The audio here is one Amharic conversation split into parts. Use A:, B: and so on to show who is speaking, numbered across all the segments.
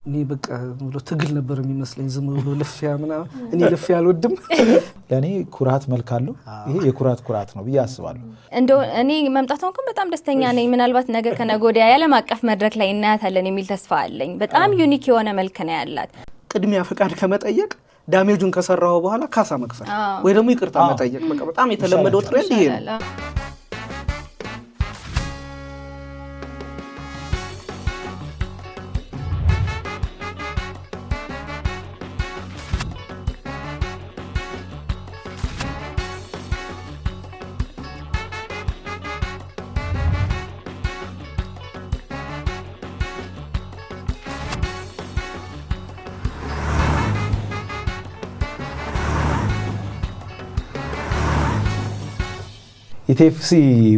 A: እኔ በቃ ብሎ ትግል ነበር የሚመስለኝ ዝም ብሎ ልፍያ ምናምን እኔ ልፍያ አልወድም
B: ለኔ ኩራት መልካለው ይሄ የኩራት ነው ብዬ አስባለሁ
C: እንደው እኔ መምጣቷን እንኳን በጣም ደስተኛ ነኝ ምናልባት ነገ ከነጎዲያ ያለም አቀፍ መድረክ ላይ እናያታለን የሚል ተስፋ አለኝ በጣም ዩኒክ የሆነ መልክ ነው ያላት
A: ቅድሚያ ፈቃድ ከመጠየቅ ዳሜጁን ከሰራው በኋላ ካሳ መክፈል ወይ ደግሞ ይቅርታ መጠየቅ በቃ በጣም የተለመደው ትሬንድ ይሄ ነው
B: ኢቲኤፍሲ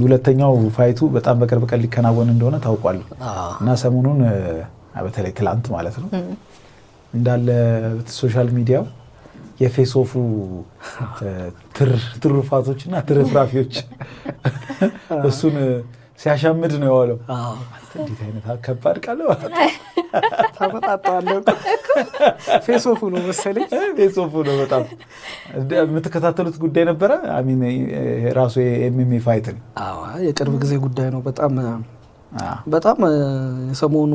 B: ሁለተኛው ፋይቱ በጣም በቅርብ ቀን ሊከናወን እንደሆነ ታውቋል እና ሰሞኑን በተለይ ትላንት ማለት ነው እንዳለ ሶሻል ሚዲያው የፌስ ኦፍ ትርፋቶችና ትርፍራፊዎች እሱን ሲያሻምድ ነው ያለው እንዴት አይነት ከባድ ቃል ነው
A: ታመጣጣለህ ፌስ ኦፍ ነው መሰለኝ
B: ፌስ ኦፍ ነው በጣም የምትከታተሉት ጉዳይ ነበረ አሚን ራሱ ኤምኤምኤ ፋይት ነው
A: የቅርብ ጊዜ ጉዳይ ነው በጣም የሰሞኑ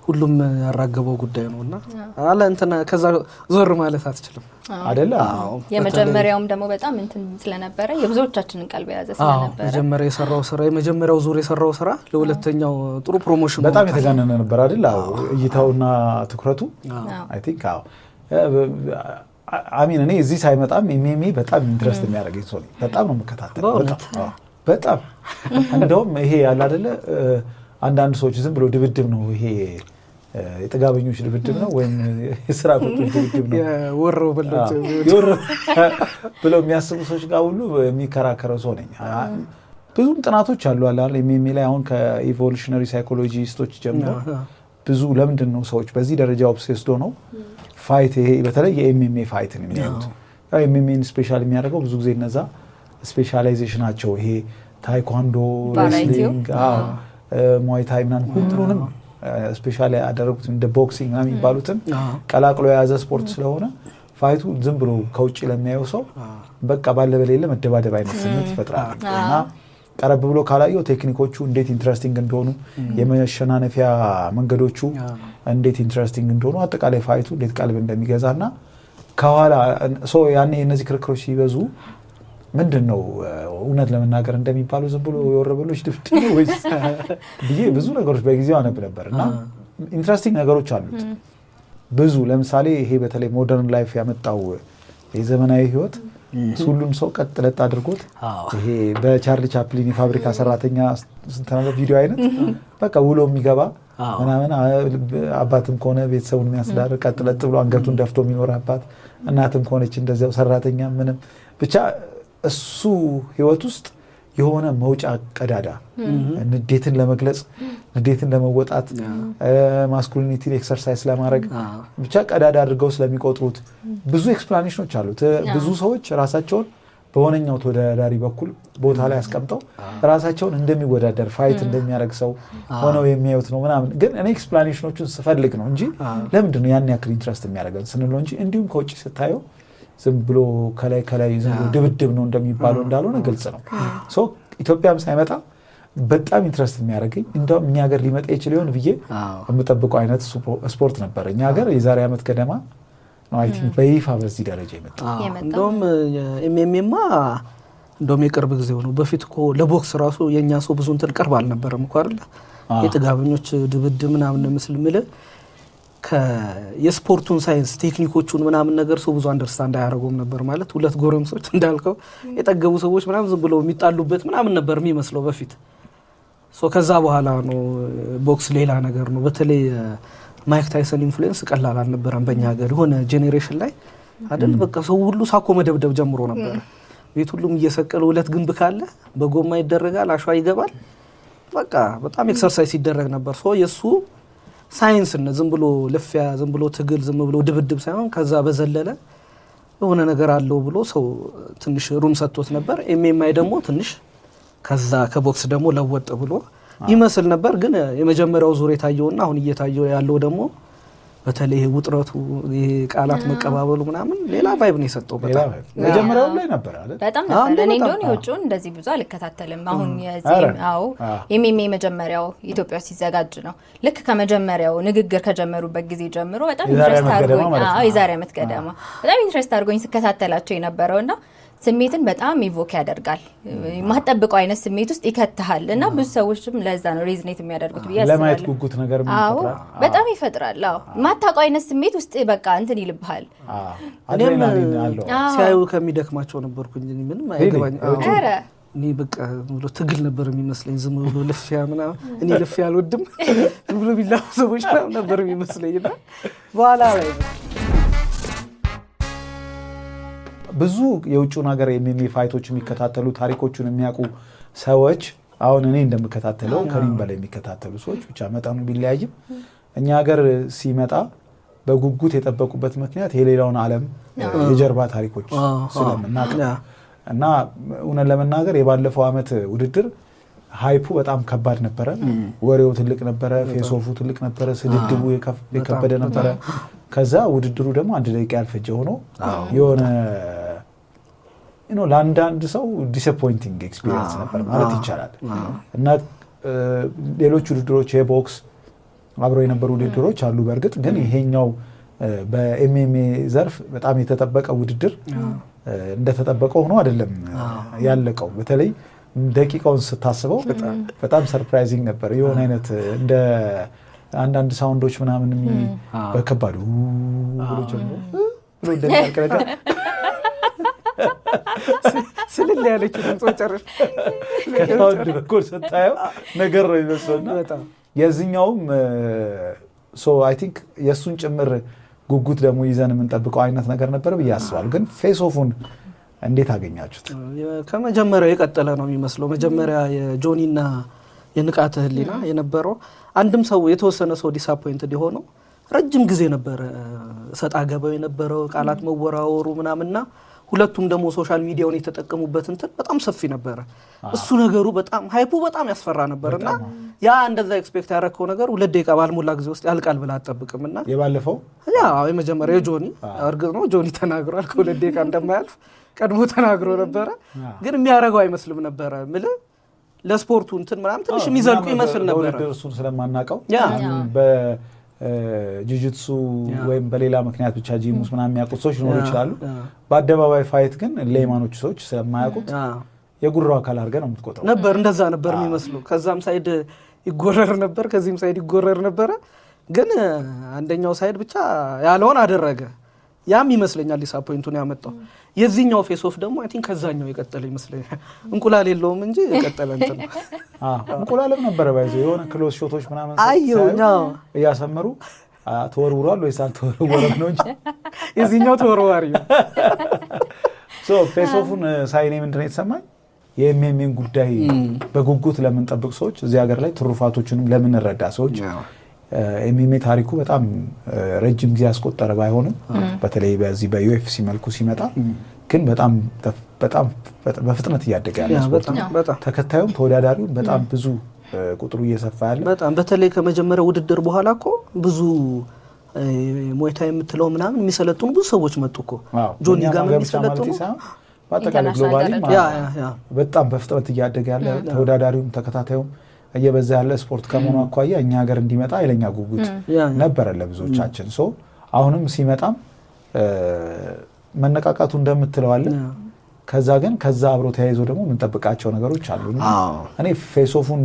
A: ሁሉም ያራገበው ጉዳይ ነውና አለ እንትና ከዛ ዞር ማለት አትችልም
B: አይደለ
C: የመጀመሪያውም ደግሞ በጣም እንትን ስለነበረ የብዙዎቻችንን ቀልብ ያዘ ስለነበረ
A: የመጀመሪያው ዙር የሰራው ስራ ለሁለተኛው ጥሩ ፕሮሞሽን
B: በጣም የተጋነነ ነበር አይደል እይታውና ትኩረቱ አይ ቲንክ አሚን እኔ እዚህ ሳይመጣም ኤምኤምኤ በጣም ኢንትረስት የሚያደርገኝ ሰው ነኝ በጣም ነው የምከታተለው በጣም እንደውም ይሄ ያለ አይደለ አንዳንድ ሰዎች ዝም ብሎ ድብድብ ነው ይሄ የጥጋበኞች ድብድብ ነው ወይም የሥራ ፈቶች ድብድብ ነው
A: የወረው በለጭ
B: ብለው የሚያስቡ ሰዎች ጋር ሁሉ የሚከራከረው ሰው ነኝ ብዙም ጥናቶች አሉ አይደል ኤምኤምኤ ላይ አሁን ከኢቮሉሽነሪ ሳይኮሎጂስቶች ጀምሮ ብዙ ለምንድን ነው ሰዎች በዚህ ደረጃ ኦብሴስድ ሆነው ፋይት ይሄ በተለይ የኤምኤምኤ ፋይትን የሚያዩት ኤምኤምኤን ስፔሻል የሚያደርገው ብዙ ጊዜ እነዛ ስፔሻላይዜሽናቸው ይሄ ታይኳንዶ ሬስሊንግ ሙዋይ ታይ ምናምን ሁሉንም ስፔሻሊ ያደረጉት እንደ ቦክሲንግ ምናምን ይባሉትን ቀላቅሎ የያዘ ስፖርት ስለሆነ ፋይቱ ዝም ብሎ ከውጪ ለሚያየው ሰው በቃ ባለበሌለ መደባደብ አይነት ስሜት ይፈጥራል እና ቀረብ ብሎ ካላየው ቴክኒኮቹ እንዴት ኢንትረስቲንግ እንደሆኑ የመሸናነፊያ መንገዶቹ እንዴት ኢንትረስቲንግ እንደሆኑ አጠቃላይ ፋይቱ እንዴት ቀልብ እንደሚገዛና ከኋላ ሶ ያኔ እነዚህ ክርክሮች ሲበዙ ምንድነው እውነት ለመናገር እንደሚባለው ዝም ብሎ የወረበሎች ድብድብ ነው ወይስ ብዬ ብዙ ነገሮች በጊዜው አነብ ነበርና ኢንትረስቲንግ ነገሮች አሉት ብዙ ለምሳሌ ይሄ በተለይ ሞደርን ላይፍ ያመጣው የዘመናዊ ህይወት ሁሉም ሰው ቀጥለጥ አድርጎት ይሄ በቻርሊ ቻፕሊን የፋብሪካ ሰራተኛ ስንተናለ ቪዲዮ አይነት በቃ ውሎ የሚገባ ምናምን አባትም ከሆነ ቤተሰቡን የሚያስዳርቅ ቀጥለጥ ብሎ አንገቱን ደፍቶ የሚኖር አባት እናትም ከሆነች እንደዚያው ሰራተኛ ምንም ብቻ እሱ ህይወት ውስጥ የሆነ መውጫ ቀዳዳ ንዴትን ለመግለጽ ንዴትን ለመወጣት ማስኩሊኒቲን ኤክሰርሳይዝ ለማድረግ ብቻ ቀዳዳ አድርገው ስለሚቆጥሩት ብዙ ኤክስፕላኔሽኖች አሉት ብዙ ሰዎች ራሳቸውን በሆነኛው ተወዳዳሪ በኩል ቦታ ላይ አስቀምጠው ራሳቸውን እንደሚወዳደር ፋይት እንደሚያደርግ ሰው ሆነው የሚያዩት ነው ምናምን ግን እኔ ኤክስፕላኔሽኖቹን ስፈልግ ነው እንጂ ለምንድን ነው ያን ያክል ኢንትረስት የሚያደርገን ስንለው እንጂ እንዲሁም ከውጪ ስታየው ዝም ብሎ ከላይ ዝም ብሎ ድብድብ ነው እንደሚባለው እንዳልሆነ ግልጽ ነው ሶ ኢትዮጵያም ሳይመጣ በጣም ኢንትረስት የሚያደርገኝ እንደውም እኛ ሀገር ሊመጣ ይችል ይሆን ብዬ የምጠብቀው አይነት ስፖርት ነበር እኛ ሀገር የዛሬ ዓመት ገደማ ነው አይ ቲንክ በይፋ በዚህ ደረጃ ይመጣ
A: እንደውም የኤምኤምኤማ እንደውም የቅርብ ጊዜ ነው በፊት እኮ ለቦክስ ራሱ የኛ ሰው ብዙ እንትን ቀርብ አልነበረም እኮ አይደል የጥጋበኞች ድብድብ ምናምን ምስል ምለ የስፖርቱን ሳይንስ ቴክኒኮቹን ምናምን ነገር ሰው ብዙ አንደርስታንድ አያደርጉም ነበር ማለት ሁለት ጎረምሶች እንዳልከው የጠገቡ ሰዎች ምናምን ዝም ብለው የሚጣሉበት ምናምን ነበር የሚመስለው በፊት ሶ ከዛ በኋላ ነው ቦክስ ሌላ ነገር ነው በተለይ ማይክ ታይሰን ኢንፍሉዌንስ ቀላል አልነበረም በእኛ ሀገር ሆነ ጄኔሬሽን ላይ አይደል በቃ ሰው ሁሉ ሳኮ መደብደብ ጀምሮ ነበር ቤት ሁሉም እየሰቀለ ሁለት ግንብ ካለ በጎማ ይደረጋል አሸዋ ይገባል በቃ በጣም ኤክሰርሳይዝ ይደረግ ነበር ሶ የሱ ሳይንስ እና ዝም ብሎ ለፍያ ዝም ብሎ ትግል ዝም ብሎ ድብድብ ሳይሆን ከዛ በዘለለ የሆነ ነገር አለው ብሎ ሰው ትንሽ ሩም ሰጥቶት ነበር ኤምኤምኤ ደግሞ ትንሽ ከዛ ከቦክስ ደግሞ ለወጥ ብሎ ይመስል ነበር ግን የመጀመሪያው ዙር የታየውና አሁን እየታየው ያለው ደግሞ በተለይ ውጥረቱ ቃላት መቀባበሉ ምናምን ሌላ ቫይብ ነው የሰጠው። በጣም
B: መጀመሪያው ላይ ነበር አይደል?
C: በጣም ነበር። እኔ እንደሆነ የውጭውን እንደዚህ ብዙ አልከታተልም። አሁን የዚህው የሚሜ መጀመሪያው ኢትዮጵያ ሲዘጋጅ ነው። ልክ ከመጀመሪያው ንግግር ከጀመሩበት ጊዜ ጀምሮ በጣም ኢንትረስት አድርጎኝ የዛሬ ዓመት ገደማ በጣም ኢንትረስት አድርጎኝ ስከታተላቸው የነበረውና ስሜትን በጣም ኢቮክ ያደርጋል። ማጠብቀው አይነት ስሜት ውስጥ ይከተሃል እና ብዙ ሰዎችም ለዛ ነው ሪዝኔት የሚያደርጉት ብያስባለሁ።
B: ለማየት ጉጉት ነገር
C: ይፈጥራል። በጣም ይፈጥራል። ማታውቀው አይነት ስሜት ውስጥ በቃ እንትን ይልብሃል።
B: አድሬናሊን አለው።
A: ሲያዩ ከሚደክማቸው ነበርኩኝ ምንም አይገባኝ። እኔ በቃ ብሎ ትግል ነበር የሚመስለኝ ዝም ብሎ ልፊያ ምናምን። እኔ ልፊያ አልወድም ዝም ብሎ ቢላው ሰዎች ነበር የሚመስለኝና በኋላ ላይ
B: ብዙ የውጭውን ሀገር የሚሚ ፋይቶች የሚከታተሉ ታሪኮቹን የሚያውቁ ሰዎች አሁን እኔ እንደምከታተለው ከሪም በላይ የሚከታተሉ ሰዎች ብቻ መጠኑ ቢለያይም እኛ ሀገር ሲመጣ በጉጉት የጠበቁበት ምክንያት የሌላውን ዓለም የጀርባ ታሪኮች ስለምናውቅ እና እውነት ለመናገር የባለፈው ዓመት ውድድር ሃይፑ በጣም ከባድ ነበረ። ወሬው ትልቅ ነበረ፣ ፌሶፉ ትልቅ ነበረ፣ ስድድቡ የከበደ ነበረ። ከዛ ውድድሩ ደግሞ 1 ደቂቃ ያልፈጀ ሆኖ የሆነ ለአንዳንድ ሰው ዲስአፖይንቲንግ ኤክስፒሪየንስ ነበር ማለት ይቻላል። እና ሌሎች ውድድሮች የቦክስ አብረው የነበሩ ውድድሮች አሉ። በእርግጥ ግን ይሄኛው በኤምኤምኤ ዘርፍ በጣም የተጠበቀ ውድድር እንደተጠበቀው ሆኖ አይደለም ያለቀው። በተለይ ደቂቃውን ስታስበው በጣም ሰርፕራይዚንግ ነበር። የሆነ አይነት እንደ አንዳንድ ሳውንዶች ምናምን በከባዱ ብሎ ጀምሮ ብሎ እንደሚያልቅ ነገር
A: ስልል ያለችው ድምፅ ጨርሽ
B: ከሳውንድ በኩል ስታየው ነገር ነው የሚመስለውና የዚህኛውም አይ ቲንክ የእሱን ጭምር ጉጉት ደግሞ ይዘን የምንጠብቀው አይነት ነገር ነበር ብዬ አስባለሁ። ግን ፌስ ኦፉን እንዴት አገኛችሁት?
A: ከመጀመሪያው የቀጠለ ነው የሚመስለው። መጀመሪያ የጆኒና የንቃተ ህሊና የነበረው አንድም ሰው የተወሰነ ሰው ዲስአፖይንትድ የሆነው ረጅም ጊዜ ነበረ ሰጣ ገባው የነበረው ቃላት መወራወሩ ምናምንና ሁለቱም ደግሞ ሶሻል ሚዲያውን የተጠቀሙበት እንትን በጣም ሰፊ ነበረ። እሱ ነገሩ በጣም ሃይፑ በጣም ያስፈራ ነበርና ያ እንደዛ ኤክስፔክት ያደረከው ነገር 2 ደቂቃ ባልሞላ ጊዜ ውስጥ ያልቃል ብላ አጠብቅምና
B: የባለፈው
A: የመጀመሪያው የጆኒ እርግጥ ነው ጆኒ ተናግሯል ከ2 ደቂቃ እንደማያልፍ ቀድሞ ተናግሮ ነበረ። ግን የሚያረጋው አይመስልም ነበረ ምለ ለስፖርቱ እንትን ምናምን ትንሽ የሚዘልቁ ይመስል ነበር።
B: እሱን ስለማናቀው በጂጂትሱ ወይም በሌላ ምክንያት ብቻ ጂሙስ ምናምን የሚያውቁት ሰዎች ሊኖሩ ይችላሉ። በአደባባይ ፋይት ግን ሌማኖቹ ሰዎች ስለማያውቁት የጉራው አካል አድርገን ነው የምትቆጥረው
A: ነበር። እንደዛ ነበር የሚመስለው። ከዛም ሳይድ ይጎረር ነበር፣ ከዚህም ሳይድ ይጎረር ነበረ። ግን አንደኛው ሳይድ ብቻ ያለውን አደረገ። ያም ይመስለኛል ዲስአፖይንቱን ያመጣው። የዚህኛው ፌስ ኦፍ ደግሞ አይ ቲንክ ከዛኛው የቀጠለ ይመስለኛል። እንቁላል የለውም እንጂ የቀጠለ እንትን ነው።
B: እንቁላልም ነበረ ባይዘው የሆነ ክሎዝ ሾቶች ምናምን
A: አየው
B: እያሰመሩ ተወርውሯል ወይስ አልተወረወረም ነው እንጂ
A: የዚህኛው ተወርዋሪ ነው።
B: ፌስ ኦፉን ሳይኔ ምንድነው የተሰማኝ የኤምኤምኤን ጉዳይ በጉጉት ለምንጠብቅ ሰዎች እዚህ ሀገር ላይ ትሩፋቶችንም ለምንረዳ ሰዎች ኤምኤምኤ ታሪኩ በጣም ረጅም ጊዜ ያስቆጠረ ባይሆንም በተለይ በዚህ በዩኤፍሲ መልኩ ሲመጣ ግን በጣም በፍጥነት እያደገ ያለ ስፖርት ነው። ተከታዩም ተወዳዳሪውም በጣም ብዙ ቁጥሩ እየሰፋ ያለ
A: በጣም በተለይ ከመጀመሪያው ውድድር በኋላ እኮ ብዙ ሞይታ የምትለው ምናምን የሚሰለጡን ብዙ ሰዎች መጡ እኮ ጆኒ ጋር የሚሰለጡን
B: በአጠቃላይ ግሎባሊ በጣም በፍጥነት እያደገ ያለ ተወዳዳሪውም ተከታታዩም እየበዛ ያለ ስፖርት ከመሆኑ አኳያ እኛ ሀገር እንዲመጣ ኃይለኛ ጉጉት ነበረ ለብዙዎቻችን። አሁንም ሲመጣም መነቃቃቱ እንደምትለው አለ። ከዛ አብሮ ተያይዞ ደግሞ የምንጠብቃቸው ነገሮች አሉ። እኔ ፌስ ኦፉን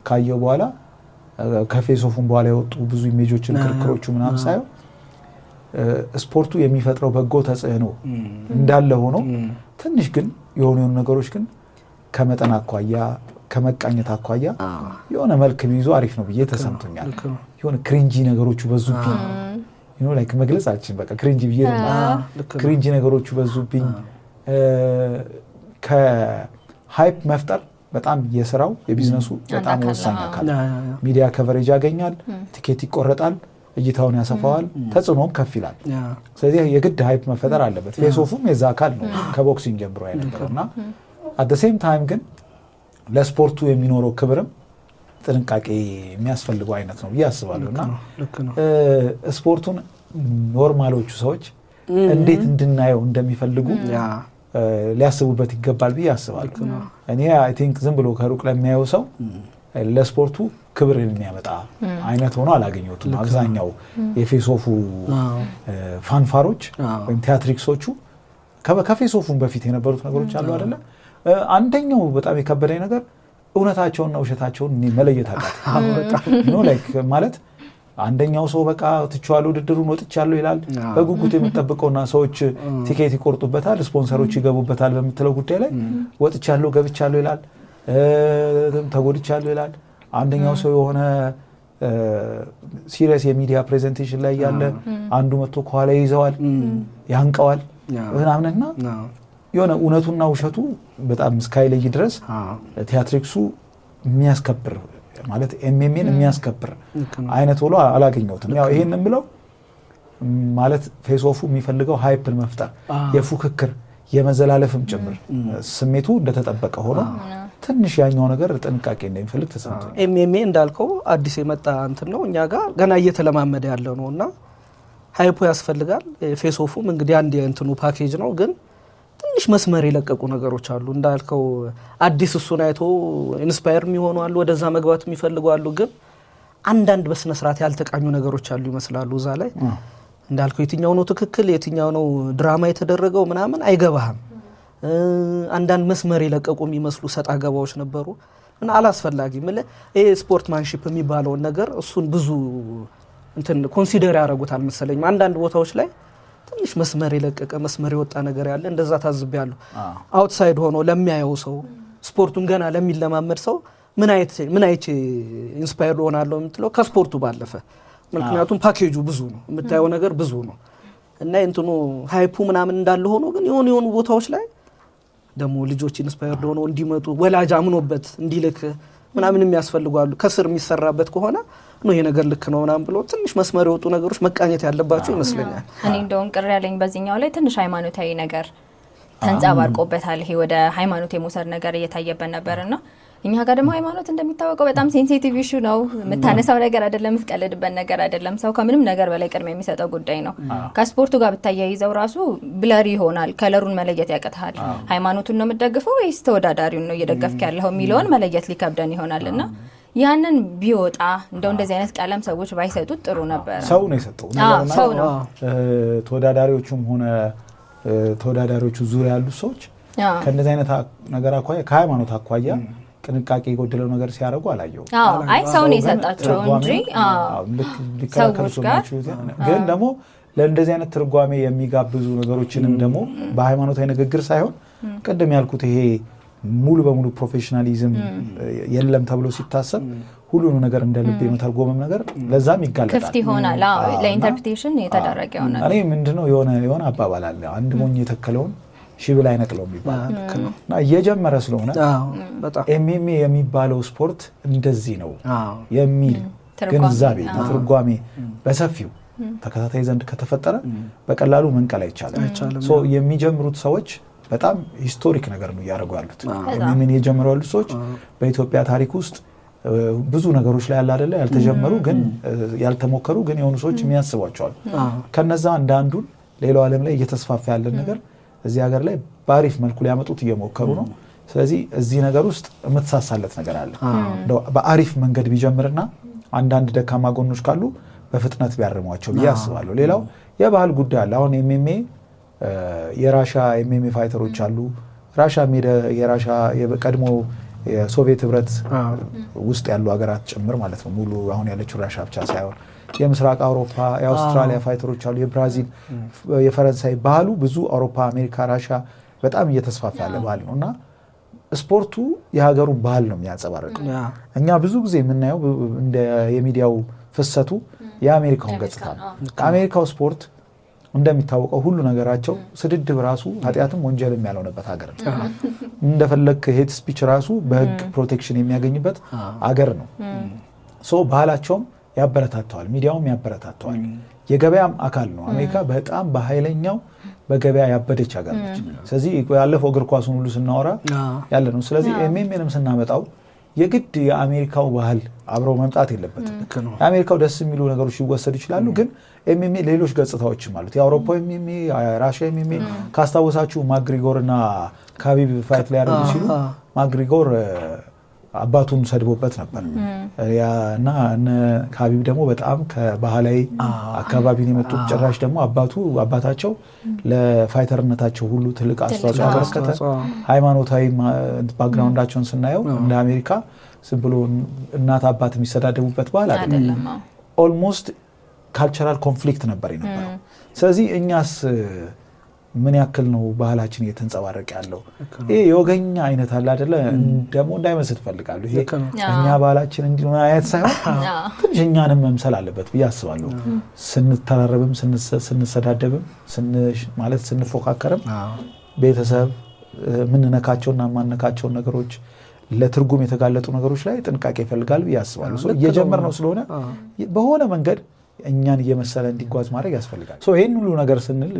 B: ካየው በኋላ ከፌስ ኦፉን በኋላ የወጡ ብዙ ኢሜጆችን ክርክሮቹ ምናምን ሳየው ስፖርቱ የሚፈጥረው በጎ ተጽዕኖ እንዳለ ሆኖ ትንሽ ግን የሆኑ ነገሮች ግን ከመጠን አኳያ ከመቃኘት አኳያ የሆነ መልክ ቢይዙ አሪፍ ነው ብዬ ተሰምቶኛል። የሆነ ክሪንጂ ነገሮቹ በዙብኝ ላይክ መግለጻችን በቃ ክሪንጂ ብዬ ክሪንጂ ነገሮቹ በዙብኝ። ከሃይፕ መፍጠር በጣም የስራው የቢዝነሱ በጣም ወሳኝ አካል። ሚዲያ ከቨሬጅ ያገኛል፣ ቲኬት ይቆረጣል፣ እይታውን ያሰፋዋል፣ ተጽዕኖም ከፍ ይላል። ስለዚህ የግድ ሃይፕ መፈጠር አለበት። ፌስ ኦፉም የዛ አካል ነው ከቦክሲንግ ጀምሮ ያነበረውና አት ዘ ሴም ታይም ግን ለስፖርቱ የሚኖረው ክብርም ጥንቃቄ የሚያስፈልገው አይነት ነው ብዬ አስባለሁና ስፖርቱን ኖርማሎቹ ሰዎች እንዴት እንድናየው እንደሚፈልጉ ሊያስቡበት ይገባል ብዬ አስባለሁ። እኔ አይ ቲንክ ዝም ብሎ ከሩቅ ለሚያየው ሰው ለስፖርቱ ክብር የሚያመጣ አይነት ሆኖ አላገኘሁትም። አብዛኛው የፌሶፉ ፋንፋሮች ወይም ቲያትሪክሶቹ ከፌሶፉን በፊት የነበሩት ነገሮች አሉ አይደለ? አንደኛው በጣም የከበደኝ ነገር እውነታቸውንና ውሸታቸውን መለየት አቃተኝ። ላይክ ማለት አንደኛው ሰው በቃ ትቻለሁ ውድድሩን ወጥቻለሁ ይላል። በጉጉት የምትጠብቀውና ሰዎች ቲኬት ይቆርጡበታል፣ ስፖንሰሮች ይገቡበታል በሚለው ጉዳይ ላይ ወጥቻለሁ ገብቻለሁ ይላል፣ ተጎድቻለሁ ይላል። አንደኛው ሰው የሆነ ሲሪየስ የሚዲያ ፕሬዘንቴሽን ላይ ያለ አንዱ መጥቶ ከኋላ ይዘዋል ያንቀዋል ምናምንና የሆነ እውነቱና ውሸቱ በጣም ስካይለይ ድረስ ቲያትሪክሱ የሚያስከብር ማለት ኤምኤምኤን የሚያስከብር አይነት ሆኖ አላገኘሁትም። ያው ይሄንን ብለው ማለት ፌስ ኦፉ የሚፈልገው ሃይፕን መፍጠር የፉክክር የመዘላለፍም ጭምር ስሜቱ እንደተጠበቀ ሆኖ ትንሽ ያኛው ነገር ጥንቃቄ እንደሚፈልግ ተሰምቷል።
A: ኤምኤምኤ እንዳልከው አዲስ የመጣ እንትን ነው፣ እኛ ጋር ገና እየተለማመደ ያለው ነውና ሃይፑ ያስፈልጋል። ፌስ ኦፉም እንግዲህ አንድ የእንትኑ ፓኬጅ ነው፣ ግን ትንሽ መስመር የለቀቁ ነገሮች አሉ እንዳልከው። አዲስ እሱን አይቶ ኢንስፓየር የሚሆኑ አሉ፣ ወደዛ መግባት የሚፈልጉ አሉ፣ ግን አንዳንድ በስነ ስርዓት ያልተቃኙ ነገሮች አሉ ይመስላሉ። እዛ ላይ እንዳልከው የትኛው ነው ትክክል የትኛው ነው ድራማ የተደረገው ምናምን አይገባህም። አንዳንድ መስመር የለቀቁ የሚመስሉ ሰጣ ገባዎች ነበሩ እና አላስፈላጊ ማለት ይሄ ስፖርትማንሺፕ የሚባለውን ነገር እሱን ብዙ እንትን ኮንሲደር ያደርጉታል መሰለኝ። አንዳንድ ቦታዎች ላይ ትንሽ መስመር የለቀቀ መስመር የወጣ ነገር ያለ እንደዛ ታዝቤያለሁ። አውትሳይድ ሆኖ ለሚያየው ሰው ስፖርቱን ገና ለሚለማመድ ሰው ምን አይቼ ኢንስፓየርድ ሆናለሁ የምትለው ከስፖርቱ ባለፈ፣ ምክንያቱም ፓኬጁ ብዙ ነው የምታየው ነገር ብዙ ነው እና እንትኑ ሃይፑ ምናምን እንዳለ ሆኖ ግን የሆኑ ቦታዎች ላይ ደግሞ ልጆች ኢንስፓየርድ ሆኖ እንዲመጡ ወላጅ አምኖበት እንዲልክ ምናምን የሚያስፈልጋሉ። ከስር የሚሰራበት ከሆነ ነው ይሄ ነገር ልክ ነው ምናምን ብሎ ትንሽ መስመር የወጡ ነገሮች መቃኘት ያለባቸው ይመስለኛል።
C: እኔ እንደውም ቅር ያለኝ በዚህኛው ላይ ትንሽ ሃይማኖታዊ ነገር ተንጸባርቆበታል። ይሄ ወደ ሃይማኖት የመውሰድ ነገር እየታየበት ነበርና እኛ ጋር ደግሞ ሃይማኖት እንደሚታወቀው በጣም ሴንሲቲቭ ኢሹ ነው። የምታነሳው ነገር አይደለም፣ የምትቀልድበት ነገር አይደለም። ሰው ከምንም ነገር በላይ ቅድሚያ የሚሰጠው ጉዳይ ነው። ከስፖርቱ ጋር ብታያይዘው ራሱ ብለሪ ይሆናል። ከለሩን መለየት ያቀታል። ሃይማኖቱን ነው የምትደግፈው ወይስ ተወዳዳሪውን ነው እየደገፍክ ያለው የሚለውን መለየት ሊከብደን ይሆናልና ያንን ቢወጣ እንደዚህ አይነት ቀለም ሰዎች ባይሰጡት ጥሩ ነበር።
B: ሰው ነው የሰጠው
C: ሰው ነው።
B: ተወዳዳሪዎቹም ሆነ ተወዳዳሪዎቹ ዙሪያ ያሉ ሰዎች ከእንደዚህ አይነት ነገር አኳያ ከሃይማኖት አኳያ ጥንቃቄ የጎደለው ነገር ሲያደርጉ አላየው።
C: አይ ሰው ነው የሰጣቸው እንጂ
B: ሰዎች ግን ደግሞ ለእንደዚህ አይነት ትርጓሜ የሚጋብዙ ነገሮችንም ደግሞ በሃይማኖታዊ ንግግር ሳይሆን ቅድም ያልኩት ይሄ ሙሉ በሙሉ ፕሮፌሽናሊዝም የለም ተብሎ ሲታሰብ ሁሉንም ነገር እንደ ልብ የመተርጎምም ነገር ለዛም ይጋለጣል፣
C: ክፍት ይሆናል፣ ለኢንተርፕሪቴሽን የተደረገ ይሆናል።
B: እኔ ምንድነው የሆነ አባባል አለ፣ አንድ ሞኝ የተከለውን ሺብል አይነቅለው የሚባል እና እየጀመረ ስለሆነ ኤምኤምኤ የሚባለው ስፖርት እንደዚህ ነው የሚል ግንዛቤ ትርጓሜ በሰፊው ተከታታይ ዘንድ ከተፈጠረ በቀላሉ መንቀል አይቻልም። ሶ የሚጀምሩት ሰዎች በጣም ሂስቶሪክ ነገር ነው ያደርጉ ያሉት። ኤምኤምኤን የጀመሩ ያሉት ሰዎች በኢትዮጵያ ታሪክ ውስጥ ብዙ ነገሮች ላይ ያለ አይደለ ያልተጀመሩ ግን ያልተሞከሩ ግን የሆኑ ሰዎች የሚያስቧቸው አሉ። ከነዛ አንዳንዱን ሌላው ዓለም ላይ እየተስፋፋ ያለ ነገር እዚህ ሀገር ላይ ባሪፍ መልኩ ሊያመጡት እየሞከሩ ነው። ስለዚህ እዚህ ነገር ውስጥ የምትሳሳለት ነገር አለ። በአሪፍ መንገድ ቢጀምርና አንዳንድ ደካማ ጎኖች ካሉ በፍጥነት ቢያርሟቸው ብዬ አስባለሁ። ሌላው የባህል ጉዳይ አለ። አሁን ኤምኤምኤ የራሻ ኤምኤምኤ ፋይተሮች አሉ። ራሻ የራሻ የቀድሞ የሶቪየት ህብረት ውስጥ ያሉ ሀገራት ጭምር ማለት ነው። ሙሉ አሁን ያለችው ራሻ ብቻ ሳይሆን የምስራቅ አውሮፓ የአውስትራሊያ ፋይተሮች አሉ፣ የብራዚል የፈረንሳይ ባህሉ ብዙ አውሮፓ አሜሪካ ራሻ በጣም እየተስፋፋ ያለ ባህል ነውና ስፖርቱ የሀገሩ ባህል ነው የሚያንጸባርቀው። እኛ ብዙ ጊዜ የምናየው እንደ የሚዲያው ፍሰቱ የአሜሪካውን ገጽታ ነው። አሜሪካው ስፖርት እንደሚታወቀው ሁሉ ነገራቸው ስድድብ ራሱ ኃጢያትም ወንጀልም ያልሆነበት ሀገር ነው። እንደፈለክ ሄት ስፒች ራሱ በህግ ፕሮቴክሽን የሚያገኝበት ሀገር ነው። ሶ ባህላቸውም ያበረታተዋል፣ ሚዲያውም ያበረታተዋል። የገበያም አካል ነው። አሜሪካ በጣም በኃይለኛው በገበያ ያበደች ሀገር ነች። ስለዚህ ያለፈው እግር ኳሱን ሁሉ ስናወራ ያለ ነው። ስለዚህ ኤምኤምኤንም ስናመጣው የግድ የአሜሪካው ባህል አብረው መምጣት የለበትም። የአሜሪካው ደስ የሚሉ ነገሮች ይወሰዱ ይችላሉ፣ ግን ኤምኤምኤ ሌሎች ገጽታዎችም አሉት። የአውሮፓ ኤምኤምኤ፣ የራሽያ ኤምኤምኤ ካስታወሳችሁ ማግሪጎር እና ካቢብ ፋይት ላይ ያደረጉ ሲሉ ማግሪጎር አባቱን ሰድቦበት ነበር እና ካቢብ ደግሞ በጣም ከባህላዊ አካባቢ ነው የመጡት። ጭራሽ ደግሞ አባታቸው ለፋይተርነታቸው ሁሉ ትልቅ አስተዋጽኦ ያበረከተ ሃይማኖታዊ ባክግራውንዳቸውን ስናየው እንደ አሜሪካ ዝም ብሎ እናት አባት የሚሰዳደቡበት ባህል አይደለም። ኦልሞስት ካልቸራል ኮንፍሊክት ነበር የነበረው። ስለዚህ እኛስ ምን ያክል ነው ባህላችን እየተንጸባረቀ ያለው? ይሄ የወገኛ አይነት አለ አይደለ? ደግሞ እንዳይመስል ፈልጋለሁ። ይሄ እኛ ባህላችን እንዲሆነ አይነት ሳይሆን ትንሽ እኛንም መምሰል አለበት ብዬ አስባለሁ። ስንተራረብም ስንሰዳደብም ማለት ስንፎካከርም ቤተሰብ ምንነካቸውና ማንነካቸውን ነገሮች ለትርጉም የተጋለጡ ነገሮች ላይ ጥንቃቄ ይፈልጋል ብዬ አስባለሁ። እየጀመርነው ስለሆነ በሆነ መንገድ እኛን እየመሰለ እንዲጓዝ ማድረግ ያስፈልጋል። ይሄን ሁሉ ነገር ስንል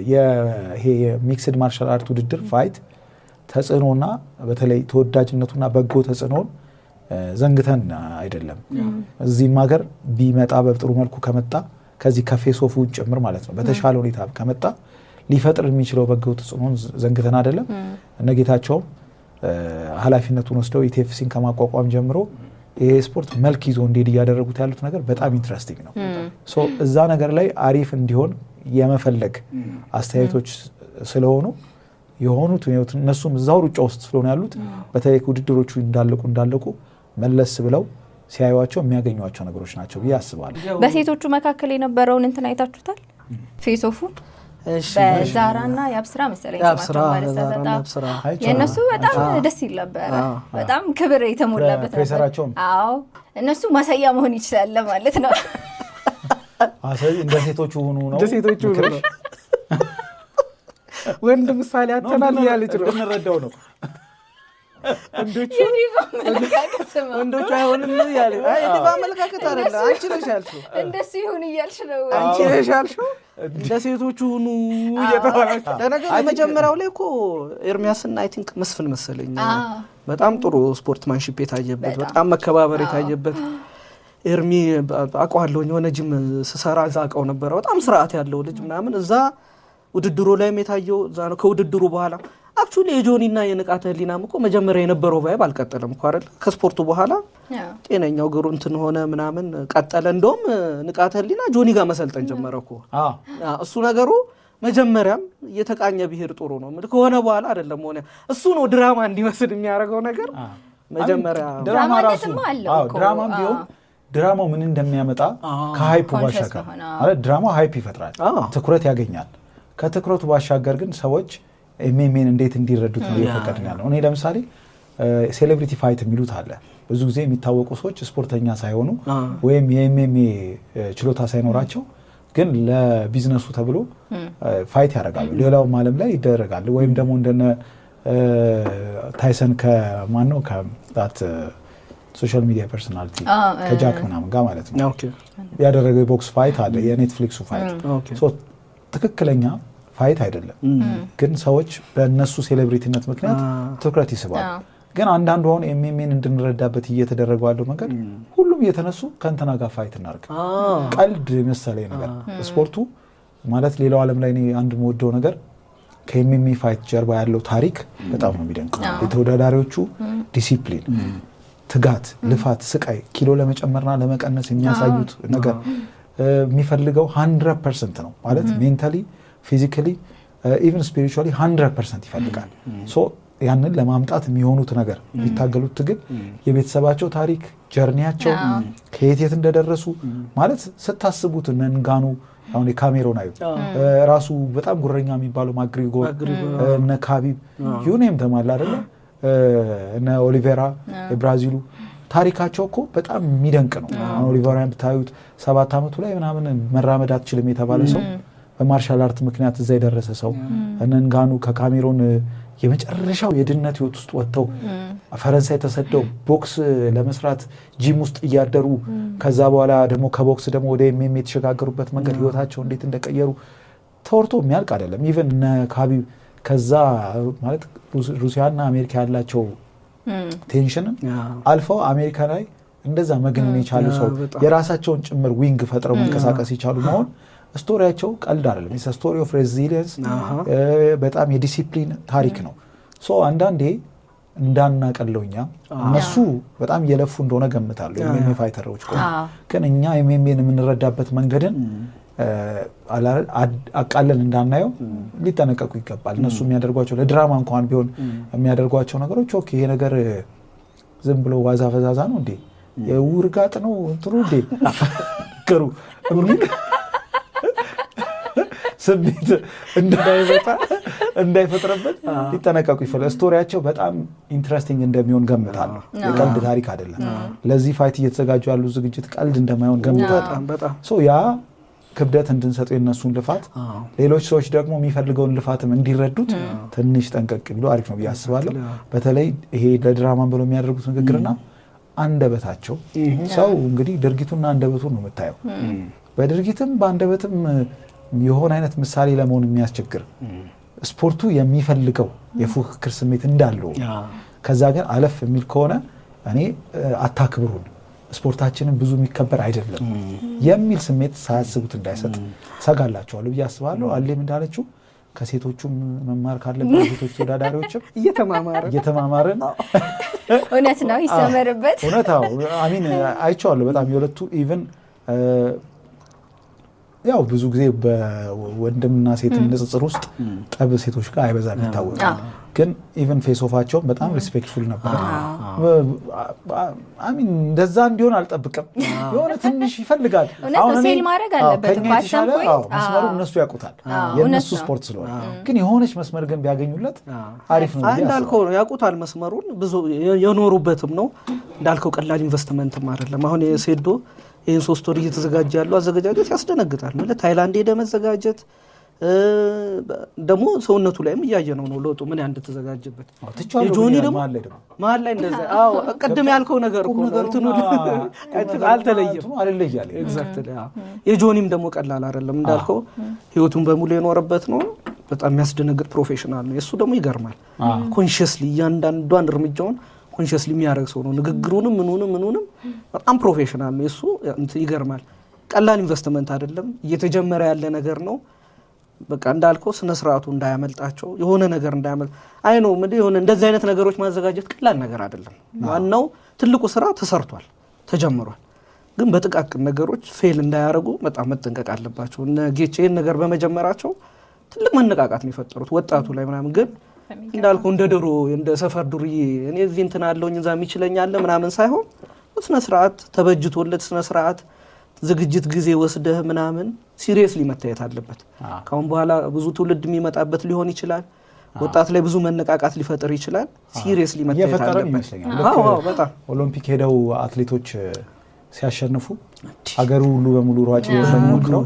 B: ይሄ የሚክስድ ማርሻል አርት ውድድር ፋይት ተጽዕኖና በተለይ ተወዳጅነቱና በጎ ተጽዕኖን ዘንግተን አይደለም። እዚህም ሀገር ቢመጣ በጥሩ መልኩ ከመጣ ከዚህ ከፌስ ኦፍ ጭምር ማለት ነው በተሻለ ሁኔታ ከመጣ ሊፈጥር የሚችለው በጎ ተጽዕኖን ዘንግተን አይደለም። እነጌታቸውም ኃላፊነቱን ወስደው ኢቲኤፍሲን ከማቋቋም ጀምሮ ይሄ ስፖርት መልክ ይዞ እንዴት ያደረጉት ያሉት ነገር በጣም ኢንትረስቲንግ ነው። እዛ ነገር ላይ አሪፍ እንዲሆን የመፈለግ አስተያየቶች ስለሆኑ የሆኑት እነሱም እዛው ሩጫ ውስጥ ስለሆነ ያሉት በተለይ ውድድሮቹ እንዳለቁ መለስ ብለው ሲያዩዋቸው የሚያገኟቸው ነገሮች ናቸው ብዬ አስባለሁ።
C: በሴቶቹ መካከል የነበረውን እንትን አይታችሁታል? ፌስ ኦፉ በዛራና ያብስራ መሰለኝ ተባለ። የነሱ በጣም ደስ ይል ነበር። በጣም ክብር የተሞላበት ነበር። አዎ እነሱ ማሳያ መሆን ይችላል ማለት ነው።
B: ስለዚህ እንደ ሴቶቹ ሆኑ ነው።
A: እንደ ሴቶቹ ሆኑ ነው። ወንድ ምሳሌ አተናል ያለች ነው እንረዳው ነው። ወንዶቹ አይሆንም ያለ አይ በአመለካከት አይደለ አንቺ ነሽ ያልሽው።
C: እንደሱ ይሁን እያልሽ ነው
A: አንቺ ነሽ ያልሽው። እንደ ሴቶቹ ሆኑ እየተባላችሁ ለነገሩ የመጀመሪያው ላይ እኮ ኤርሚያስና አይ ቲንክ መስፍን መሰለኝ በጣም ጥሩ ስፖርትማንሺፕ የታየበት በጣም መከባበር የታየበት ኤርሚ አቋለኝ የሆነ ጂም ስሰራ ዛቀው ነበር። በጣም ስርዓት ያለው ልጅ ምናምን እዛ ውድድሩ ላይም የታየው እዛ ነው። ከውድድሩ በኋላ አክቹሊ የጆኒና የንቃተ ህሊናም እኮ መጀመሪያ የነበረው ቫይብ አልቀጠለም እኮ አይደል? ከስፖርቱ በኋላ ጤነኛው ግሩ እንትን ሆነ ምናምን ቀጠለ። እንደውም ንቃተ ህሊና ጆኒ ጋር መሰልጠን ጀመረ እኮ። እሱ ነገሩ መጀመሪያም የተቃኘ ብሄር ጥሩ ነው። ምን ከሆነ በኋላ አይደለም ሆነ እሱ ነው ድራማ እንዲመስል የሚያደርገው ነገር መጀመሪያ
B: ድራማ ራሱ ድራማም ቢሆን ድራማው ምን እንደሚያመጣ ከሃይፕ ባሻገር ማለት ድራማ ሃይፕ ይፈጥራል፣ ትኩረት ያገኛል። ከትኩረቱ ባሻገር ግን ሰዎች ኤምኤምኤን እንዴት እንዲረዱት ነው እየፈቀድን ያለው። እኔ ለምሳሌ ሴሌብሪቲ ፋይት የሚሉት አለ። ብዙ ጊዜ የሚታወቁ ሰዎች ስፖርተኛ ሳይሆኑ ወይም የኤምኤምኤ ችሎታ ሳይኖራቸው ግን ለቢዝነሱ ተብሎ ፋይት ያደርጋሉ። ሌላውም ዓለም ላይ ይደረጋል። ወይም ደግሞ እንደነ ታይሰን ከማነው ከዳት ሶሻል ሚዲያ ፐርሶናሊቲ ከጃክ ምናምን ጋር ማለት ነው ያደረገው የቦክስ ፋይት አለ፣ የኔትፍሊክሱ ፋይት። ትክክለኛ ፋይት አይደለም፣ ግን ሰዎች በእነሱ ሴሌብሪቲነት ምክንያት ትኩረት ይስባሉ። ግን አንዳንዱ አሁን ኤምኤምኤን እንድንረዳበት እየተደረገው ያለው መንገድ ሁሉም እየተነሱ ከእንትና ጋር ፋይት እናድርግ ቀልድ መሰለኝ ነገር። ስፖርቱ ማለት ሌላው ዓለም ላይ እኔ አንድ የምወደው ነገር ከኤምኤምኤ ፋይት ጀርባ ያለው ታሪክ በጣም ነው የሚደንቀው። የተወዳዳሪዎቹ ዲሲፕሊን፣ ትጋት፣ ልፋት፣ ስቃይ፣ ኪሎ ለመጨመርና ለመቀነስ የሚያሳዩት ነገር የሚፈልገው 100% ነው ማለት ሜንታሊ ፊዚካሊ ኢቭን ስፒሪቹዋሊ 100% ይፈልጋል። ያንን ለማምጣት የሚሆኑት ነገር የሚታገሉት ትግል የቤተሰባቸው ታሪክ ጀርኒያቸው ከየት እንደደረሱ ማለት ስታስቡት ነንጋኑ አሁን የካሜሮን አዩ ራሱ በጣም ጉረኛ የሚባለው ማግሪጎር እነ ካቢብ ዩኔም ተማላ አይደለ እነ ኦሊቬራ የብራዚሉ ታሪካቸው እኮ በጣም የሚደንቅ ነው። አሁን ኦሊቬራን ብታዩት 7 ዓመቱ ላይ ምናምን መራመድ አትችልም የተባለ ሰው በማርሻል አርት ምክንያት እዛ የደረሰ ሰው እነንጋኑ ከካሜሮን የመጨረሻው የድነት ህይወት ውስጥ ወጥተው ፈረንሳይ ተሰደው ቦክስ ለመስራት ጂም ውስጥ እያደሩ ከዛ በኋላ ደግሞ ከቦክስ ደግሞ ወደ ኤምኤምኤ የተሸጋገሩበት መንገድ ህይወታቸው እንዴት እንደቀየሩ ተወርቶ የሚያልቅ አይደለም። ኢቭን እነ ካቢብ ከዛ ማለት ሩሲያና አሜሪካ ያላቸው ቴንሽንን አልፈው አሜሪካ ላይ እንደዛ መገነን የቻሉ ሰው የራሳቸውን ጭምር ዊንግ ፈጥረው መንቀሳቀስ የቻሉ መሆን ስቶሪያቸው ቀልድ አይደለም። ኢትስ ስቶሪ ኦፍ ሬዚሊየንስ በጣም የዲሲፕሊን ታሪክ ነው። ሶ አንዳንዴ እንዳናቀለውኛ እነሱ በጣም እየለፉ እንደሆነ ገምታለሁ የኤምኤምኤ ፋይተሮች ግን እኛ ኤምኤምኤን የምንረዳበት መንገድን አቃለን እንዳናየው ሊጠነቀቁ ይገባል። እነሱ የሚያደርጓቸው ለድራማ እንኳን ቢሆን የሚያደርጓቸው ነገሮች ኦኬ ይሄ ነገር ዝም ብሎ ዋዛ ፈዛዛ ነው እንዴ የውርጋጥ ነው እንትሩ እንዴ ከሩ ስሜት እንዳይፈጥረበት ሊጠነቀቁ ይፈልጋል። ስቶሪያቸው በጣም ኢንትረስቲንግ እንደሚሆን ገምታለሁ። የቀልድ ታሪክ አይደለም። ለዚህ ፋይት እየተዘጋጁ ያሉ ዝግጅት ቀልድ እንደማይሆን ገምታለሁ። ሶ ያ ክብደት እንድንሰጡ የነሱን ልፋት ሌሎች ሰዎች ደግሞ የሚፈልገውን ልፋትም እንዲረዱት ትንሽ ጠንቀቅ ብሎ አሪፍ ነው ብዬ አስባለሁ። በተለይ ይሄ ለድራማን ብሎ የሚያደርጉት ንግግርና አንደበታቸው ሰው እንግዲህ ድርጊቱና አንደበቱ ነው የምታየው። በድርጊትም በአንደበትም የሆነ አይነት ምሳሌ ለመሆን የሚያስቸግር ስፖርቱ የሚፈልገው የፉክክር ስሜት እንዳለው ከዛ ግን አለፍ የሚል ከሆነ እኔ አታክብሩን ስፖርታችንን ብዙ የሚከበር አይደለም የሚል ስሜት ሳያስቡት እንዳይሰጥ ሰጋላቸዋለሁ ብዬ አስባለሁ። አለም እንዳለችው ከሴቶቹም መማር ካለበት ሴቶች ተወዳዳሪዎችም እየተማማርን
C: እውነት ነው ይሰመርበት።
B: እውነታው አሚን አይቻለሁ በጣም የሁለቱ ኢቭን ያው ብዙ ጊዜ በወንድምና ሴት ንጽጽር ውስጥ ጠብ ሴቶች ጋር አይበዛም ይታወቃል። ግን ኢቭን ፌስ ኦፋቸው በጣም ሪስፔክትፉል ነበር። አሚን እንደዛ እንዲሆን አልጠብቅም። የሆነ ትንሽ ይፈልጋል።
C: አሁን ሴል ማድረግ አለበት
B: ባሻምፖይ መስመሩ እነሱ ያውቁታል የነሱ ስፖርት ስለሆነ። ግን የሆነች መስመር ግን ቢያገኙለት አሪፍ ነው
A: እንዳልከው ያውቁታል መስመሩን ብዙ የኖሩበትም ነው እንዳልከው ቀላል ኢንቨስትመንትም አይደለም። አሁን የሴዶ ይሄን 3 ወር እየተዘጋጀ ያለው አዘጋጃጀት ያስደነግጣል ማለት ታይላንድ ሄደ መዘጋጀት ደግሞ ሰውነቱ ላይም እያየነው ነው ለውጡ ምን ያንደ ተዘጋጀበት። የጆኒ ደግሞ ማል ላይ እንደዛ ቀደም ያልከው ነገር እኮ እንትኑ አልተለየም
B: አይደለም
A: ኤግዛክትሊ የጆኒም ደግሞ ቀላል አይደለም እንዳልከው ህይወቱን በሙሉ የኖረበት ነው። በጣም የሚያስደነግጥ ፕሮፌሽናል ነው። የሱ ደግሞ ይገርማል ኮንሺየስሊ እያንዳንዷን እርምጃውን ኮንሺየስሊ የሚያደርግ ሰው ነው። ንግግሩንም ምኑንም በጣም ፕሮፌሽናል ነው። የሱ ይገርማል። ቀላል ኢንቨስትመንት አይደለም እየተጀመረ ያለ ነገር ነው። በቃ እንዳልከው ስነ ስርዓቱ እንዳያመልጣቸው የሆነ ነገር እንዳያመልጥ አይ ነው ምን የሆነ እንደዚህ አይነት ነገሮች ማዘጋጀት ቀላል ነገር አይደለም። ዋናው ትልቁ ስራ ተሰርቷል ተጀምሯል። ግን በጥቃቅን ነገሮች ፌል እንዳያረጉ በጣም መጠንቀቅ አለባቸው። እነ ጌቼን ነገር በመጀመራቸው ትልቅ መነቃቃት ነው የፈጠሩት ወጣቱ ላይ ምናምን። ግን እንዳልከው እንደ ድሮ እንደ ሰፈር ዱርዬ እኔ እዚህ እንትን አለውኝ እዛ የሚችለኛል ምናምን ሳይሆን ስነ ስርዓት ተበጅቶለት ስነ ስርዓት ዝግጅት ጊዜ ወስደህ ምናምን ሲሪየስሊ መታየት አለበት። ካሁን በኋላ ብዙ ትውልድ የሚመጣበት ሊሆን ይችላል። ወጣት ላይ ብዙ መነቃቃት ሊፈጥር ይችላል። ሲሪየስሊ መታየት አለበት። አዎ በጣም
B: ኦሎምፒክ ሄደው አትሌቶች ሲያሸንፉ አገሩ ሁሉ በሙሉ ሯጭ ነው።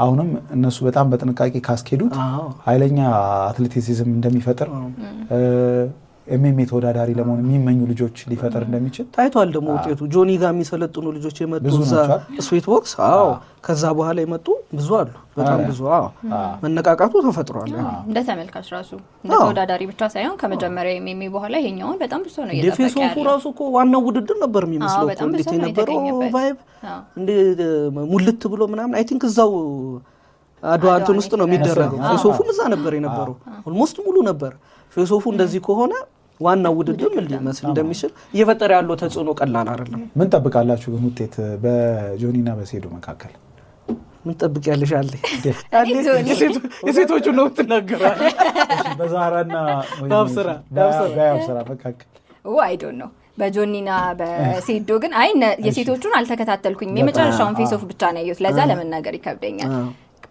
B: አሁንም እነሱ በጣም በጥንቃቄ ካስኬዱት ኃይለኛ አትሌቲሲዝም እንደሚፈጥር ኤምኤምኤ ተወዳዳሪ ለመሆን የሚመኙ ልጆች ሊፈጠር እንደሚችል ታይቷል። ደግሞ ውጤቱ ጆኒ ጋር የሚሰለጥኑ ልጆች የመጡ እዛ ስዊት ቦክስ ከዛ በኋላ የመጡ ብዙ አሉ በጣም ብዙ መነቃቃቱ ተፈጥሯል።
C: እንደ ተመልካች ራሱ እንደ ተወዳዳሪ ብቻ ሳይሆን ከመጀመሪያው ኤምኤምኤ በኋላ ይሄኛውን በጣም ብዙ ነው እየተጠቀመ ያለው። ዴፌሶፉ ራሱ እኮ ዋናው ውድድር ነበር የሚመስለው እኮ እንዴት የነበረው ቫይብ እንደ ሙልት ብሎ ምናምን አይ ቲንክ እዛው አድዋ እንትን ውስጥ ነው የሚደረገው። ፌሶፉም እዛ ነበር የነበረው ኦልሞስት ሙሉ ነበር። ፌሶፉ እንደዚህ ከሆነ ዋናው ውድድር ምን ሊመስል እንደሚችል እየፈጠረ ያለው ተጽዕኖ ቀላል አይደለም።
B: ምን ጠብቃላችሁ ግን ውጤት በጆኒና በሴዶ መካከል
A: ምን ጠብቂያለሽ? የሴቶቹ ነው ተናገራል።
B: በዛራና
A: ዳብስራ
B: መካከል
C: አይ ዶንት ኖ በጆኒና በሴዶ ግን አይ የሴቶቹን አልተከታተልኩኝም። የመጨረሻውን ፌስ ኦፍ ብቻ ነው ያየሁት። ለዛ ለመናገር ይከብደኛል።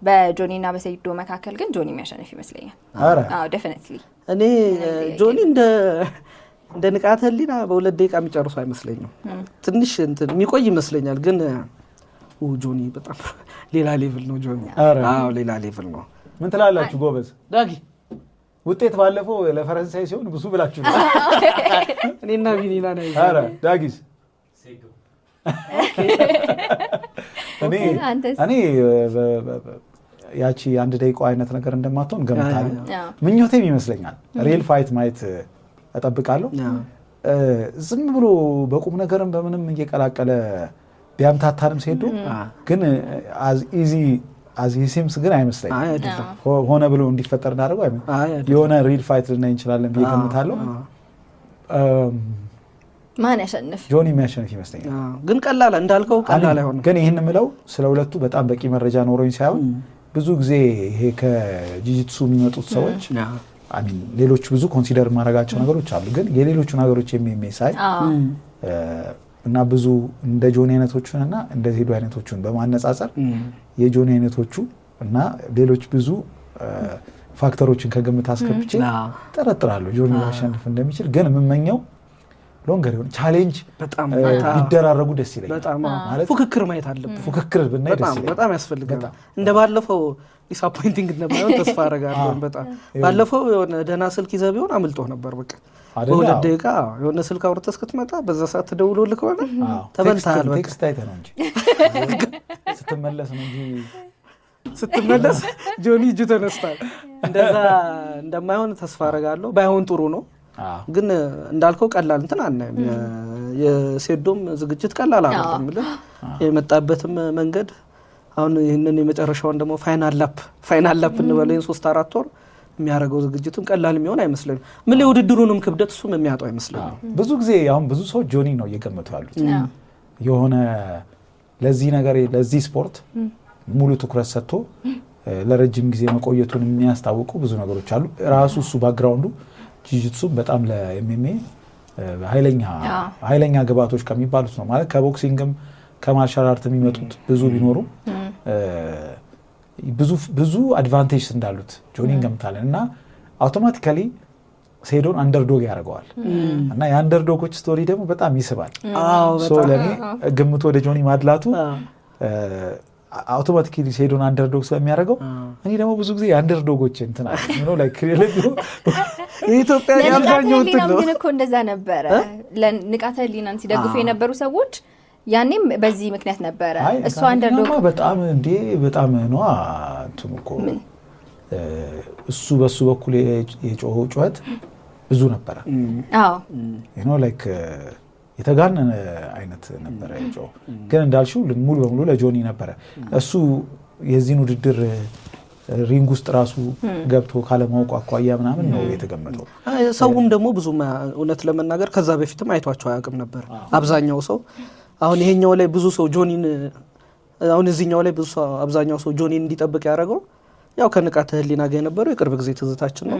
C: በጆኒና በሴዶ መካከል ግን ጆኒ የሚያሸንፍ ይመስለኛል። አዎ ዴፊኒትሊ
A: እኔ ጆኒ እንደ ንቃተ ህሊና በ2 ደቂቃ የሚጨርሱ አይመስለኝም። ትንሽ እንትን የሚቆይ ይመስለኛል። ግን ጆኒ በጣም ሌላ ሌቭል ነው ጆኒ። አዎ ሌላ ሌቭል ነው።
B: ምን ትላላችሁ ጎበዝ?
A: ዳጊ
B: ውጤት ባለፈው ለፈረንሳይ ሲሆን ብዙ ብላችሁ ነው።
A: እኔና ቢኒና ነው።
B: አረ ዳጊስ ሴዶ እኔ ያቺ 1 ደቂቃ አይነት ነገር እንደማትሆን ገምታለሁ። ምኞቴም ይመስለኛል። ሪል ፋይት ማየት እጠብቃለሁ። ዝም ብሎ በቁም ነገርም በምንም እየቀላቀለ ቢያምታታንም ሴዶ ግን አዝ ሲምስ ግን አይመስለኝም። ሆነ ብሎ እንዲፈጠር እንዳደረገው የሆነ ሪል ፋይት ልናይ እንችላለን ብዬ ገምታለሁ።
C: ማን ያሸንፍ?
B: ጆኒ የሚያሸንፍ ይመስለኛል።
A: ግን ቀላል እንዳልከው ቀላል አይሆንም።
B: ግን ይህን የምለው ስለ ሁለቱ በጣም በቂ መረጃ ኖሮኝ ሳይሆን ብዙ ጊዜ ይሄ ከጂጂትሱ የሚመጡት ሰዎች ሌሎች ብዙ ኮንሲደር ማድረጋቸው ነገሮች አሉ። ግን የሌሎቹ ነገሮች የሚሳይ እና ብዙ እንደ ጆኒ አይነቶቹን እና እንደ ዜዶ አይነቶቹን በማነጻጸር የጆኒ አይነቶቹ እና ሌሎች ብዙ ፋክተሮችን ከግምት አስገብቼ ጠረጥራለሁ ጆኒ ሊያሸንፍ እንደሚችል። ግን የምመኘው ሎንገር ይሁን ቻሌንጅ ቢደራረጉ ደስ ይለኛል።
A: ማለት ፉክክር ማየት አለበት።
B: ፉክክር ብናይ ደስ ይለኛል።
A: በጣም ያስፈልጋል። እንደባለፈው ዲስአፖይንቲንግ እንደማይሆን ተስፋ አደርጋለሁ። በጣም ባለፈው የሆነ ደህና ስልክ ይዘህ ቢሆን አምልጦህ ነበር። በቃ በሁለት ደቂቃ የሆነ ስልክ አውርተህ እስክትመጣ በዛ ሰዓት ተደውሎልህ ከሆነ ተበልተሃል። በቃ
B: ቴክስት አይተህ ነው እንጂ ስትመለስ ነው እንጂ
A: ስትመለስ ጆኒ እጁ ተነስቷል። እንደዛ እንደማይሆን ተስፋ አደርጋለሁ። ባይሆን ጥሩ ነው። ግን እንዳልከው ቀላል እንትን አናይም። የሴዶም ዝግጅት ቀላል አይደለም ብለህ የመጣበትም መንገድ አሁን ይህንን የመጨረሻውን ደግሞ ፋይናል ላፕ እንበለው 3-4 ወር የሚያደርገው ዝግጅቱን ቀላል የሚሆን አይመስለኝም። ምን የውድድሩንም ክብደት እሱም የሚያጣው አይመስለኝም።
B: ብዙ ጊዜ አሁን ብዙ ሰው ጆኒ ነው እየገመቱ ያሉት። የሆነ ለዚህ ነገር ለዚህ ስፖርት ሙሉ ትኩረት ሰጥቶ ለረጅም ጊዜ መቆየቱን የሚያስታውቁ ብዙ ነገሮች አሉ። ራሱ እሱ ባክግራውንዱ ጂጂትሱ በጣም ለኤምኤምኤ ኃይለኛ ግባቶች ከሚባሉት ነው። ማለት ከቦክሲንግም ከማርሻል አርት የሚመጡት ብዙ ቢኖሩ ብዙ አድቫንቴጅ እንዳሉት ጆኒ እንገምታለን እና አውቶማቲካሊ ሴዶን አንደርዶግ ያደርገዋል እና የአንደርዶጎች ስቶሪ ደግሞ በጣም ይስባል። ለእኔ ግምቱ ወደ ጆኒ ማድላቱ አውቶማቲካሊ ሴዶን አንደርዶግ ስለሚያደርገው እኔ ደግሞ ብዙ ጊዜ የአንደርዶጎች እንትና ነው ላይክ
A: የኢትዮጵያ ያልጋኘው
C: ነው። ግን እኮ እንደዛ ነበረ ለንቃተ ህሊናን ሲደግፉ የነበሩ ሰዎች ያኔም በዚህ ምክንያት ነበረ። እሱ አንደርዶግ
B: በጣም ነው እንትኑ እኮ እሱ በሱ በኩል የጮኸው ጩኸት ብዙ ነበረ። ላይክ የተጋነነ አይነት ነበረ የጮኸው። ግን እንዳልሽው ሙሉ በሙሉ ለጆኒ ነበረ። እሱ የዚህን ውድድር ሪንግ ውስጥ ራሱ ገብቶ ካለማወቅ አኳያ ምናምን ነው የተገመተው።
A: ሰውም ደግሞ ብዙ እውነት ለመናገር ከዛ በፊትም አይቷቸው አያውቅም ነበር አብዛኛው ሰው። አሁን ይሄኛው ላይ ብዙ ሰው ጆኒን አሁን እዚህኛው ላይ ብዙ ሰው አብዛኛው ሰው ጆኒን እንዲጠብቅ ያደረገው ያው ከንቃተ ህሊና ጋር የነበረው የቅርብ ጊዜ ትዝታችን ነው።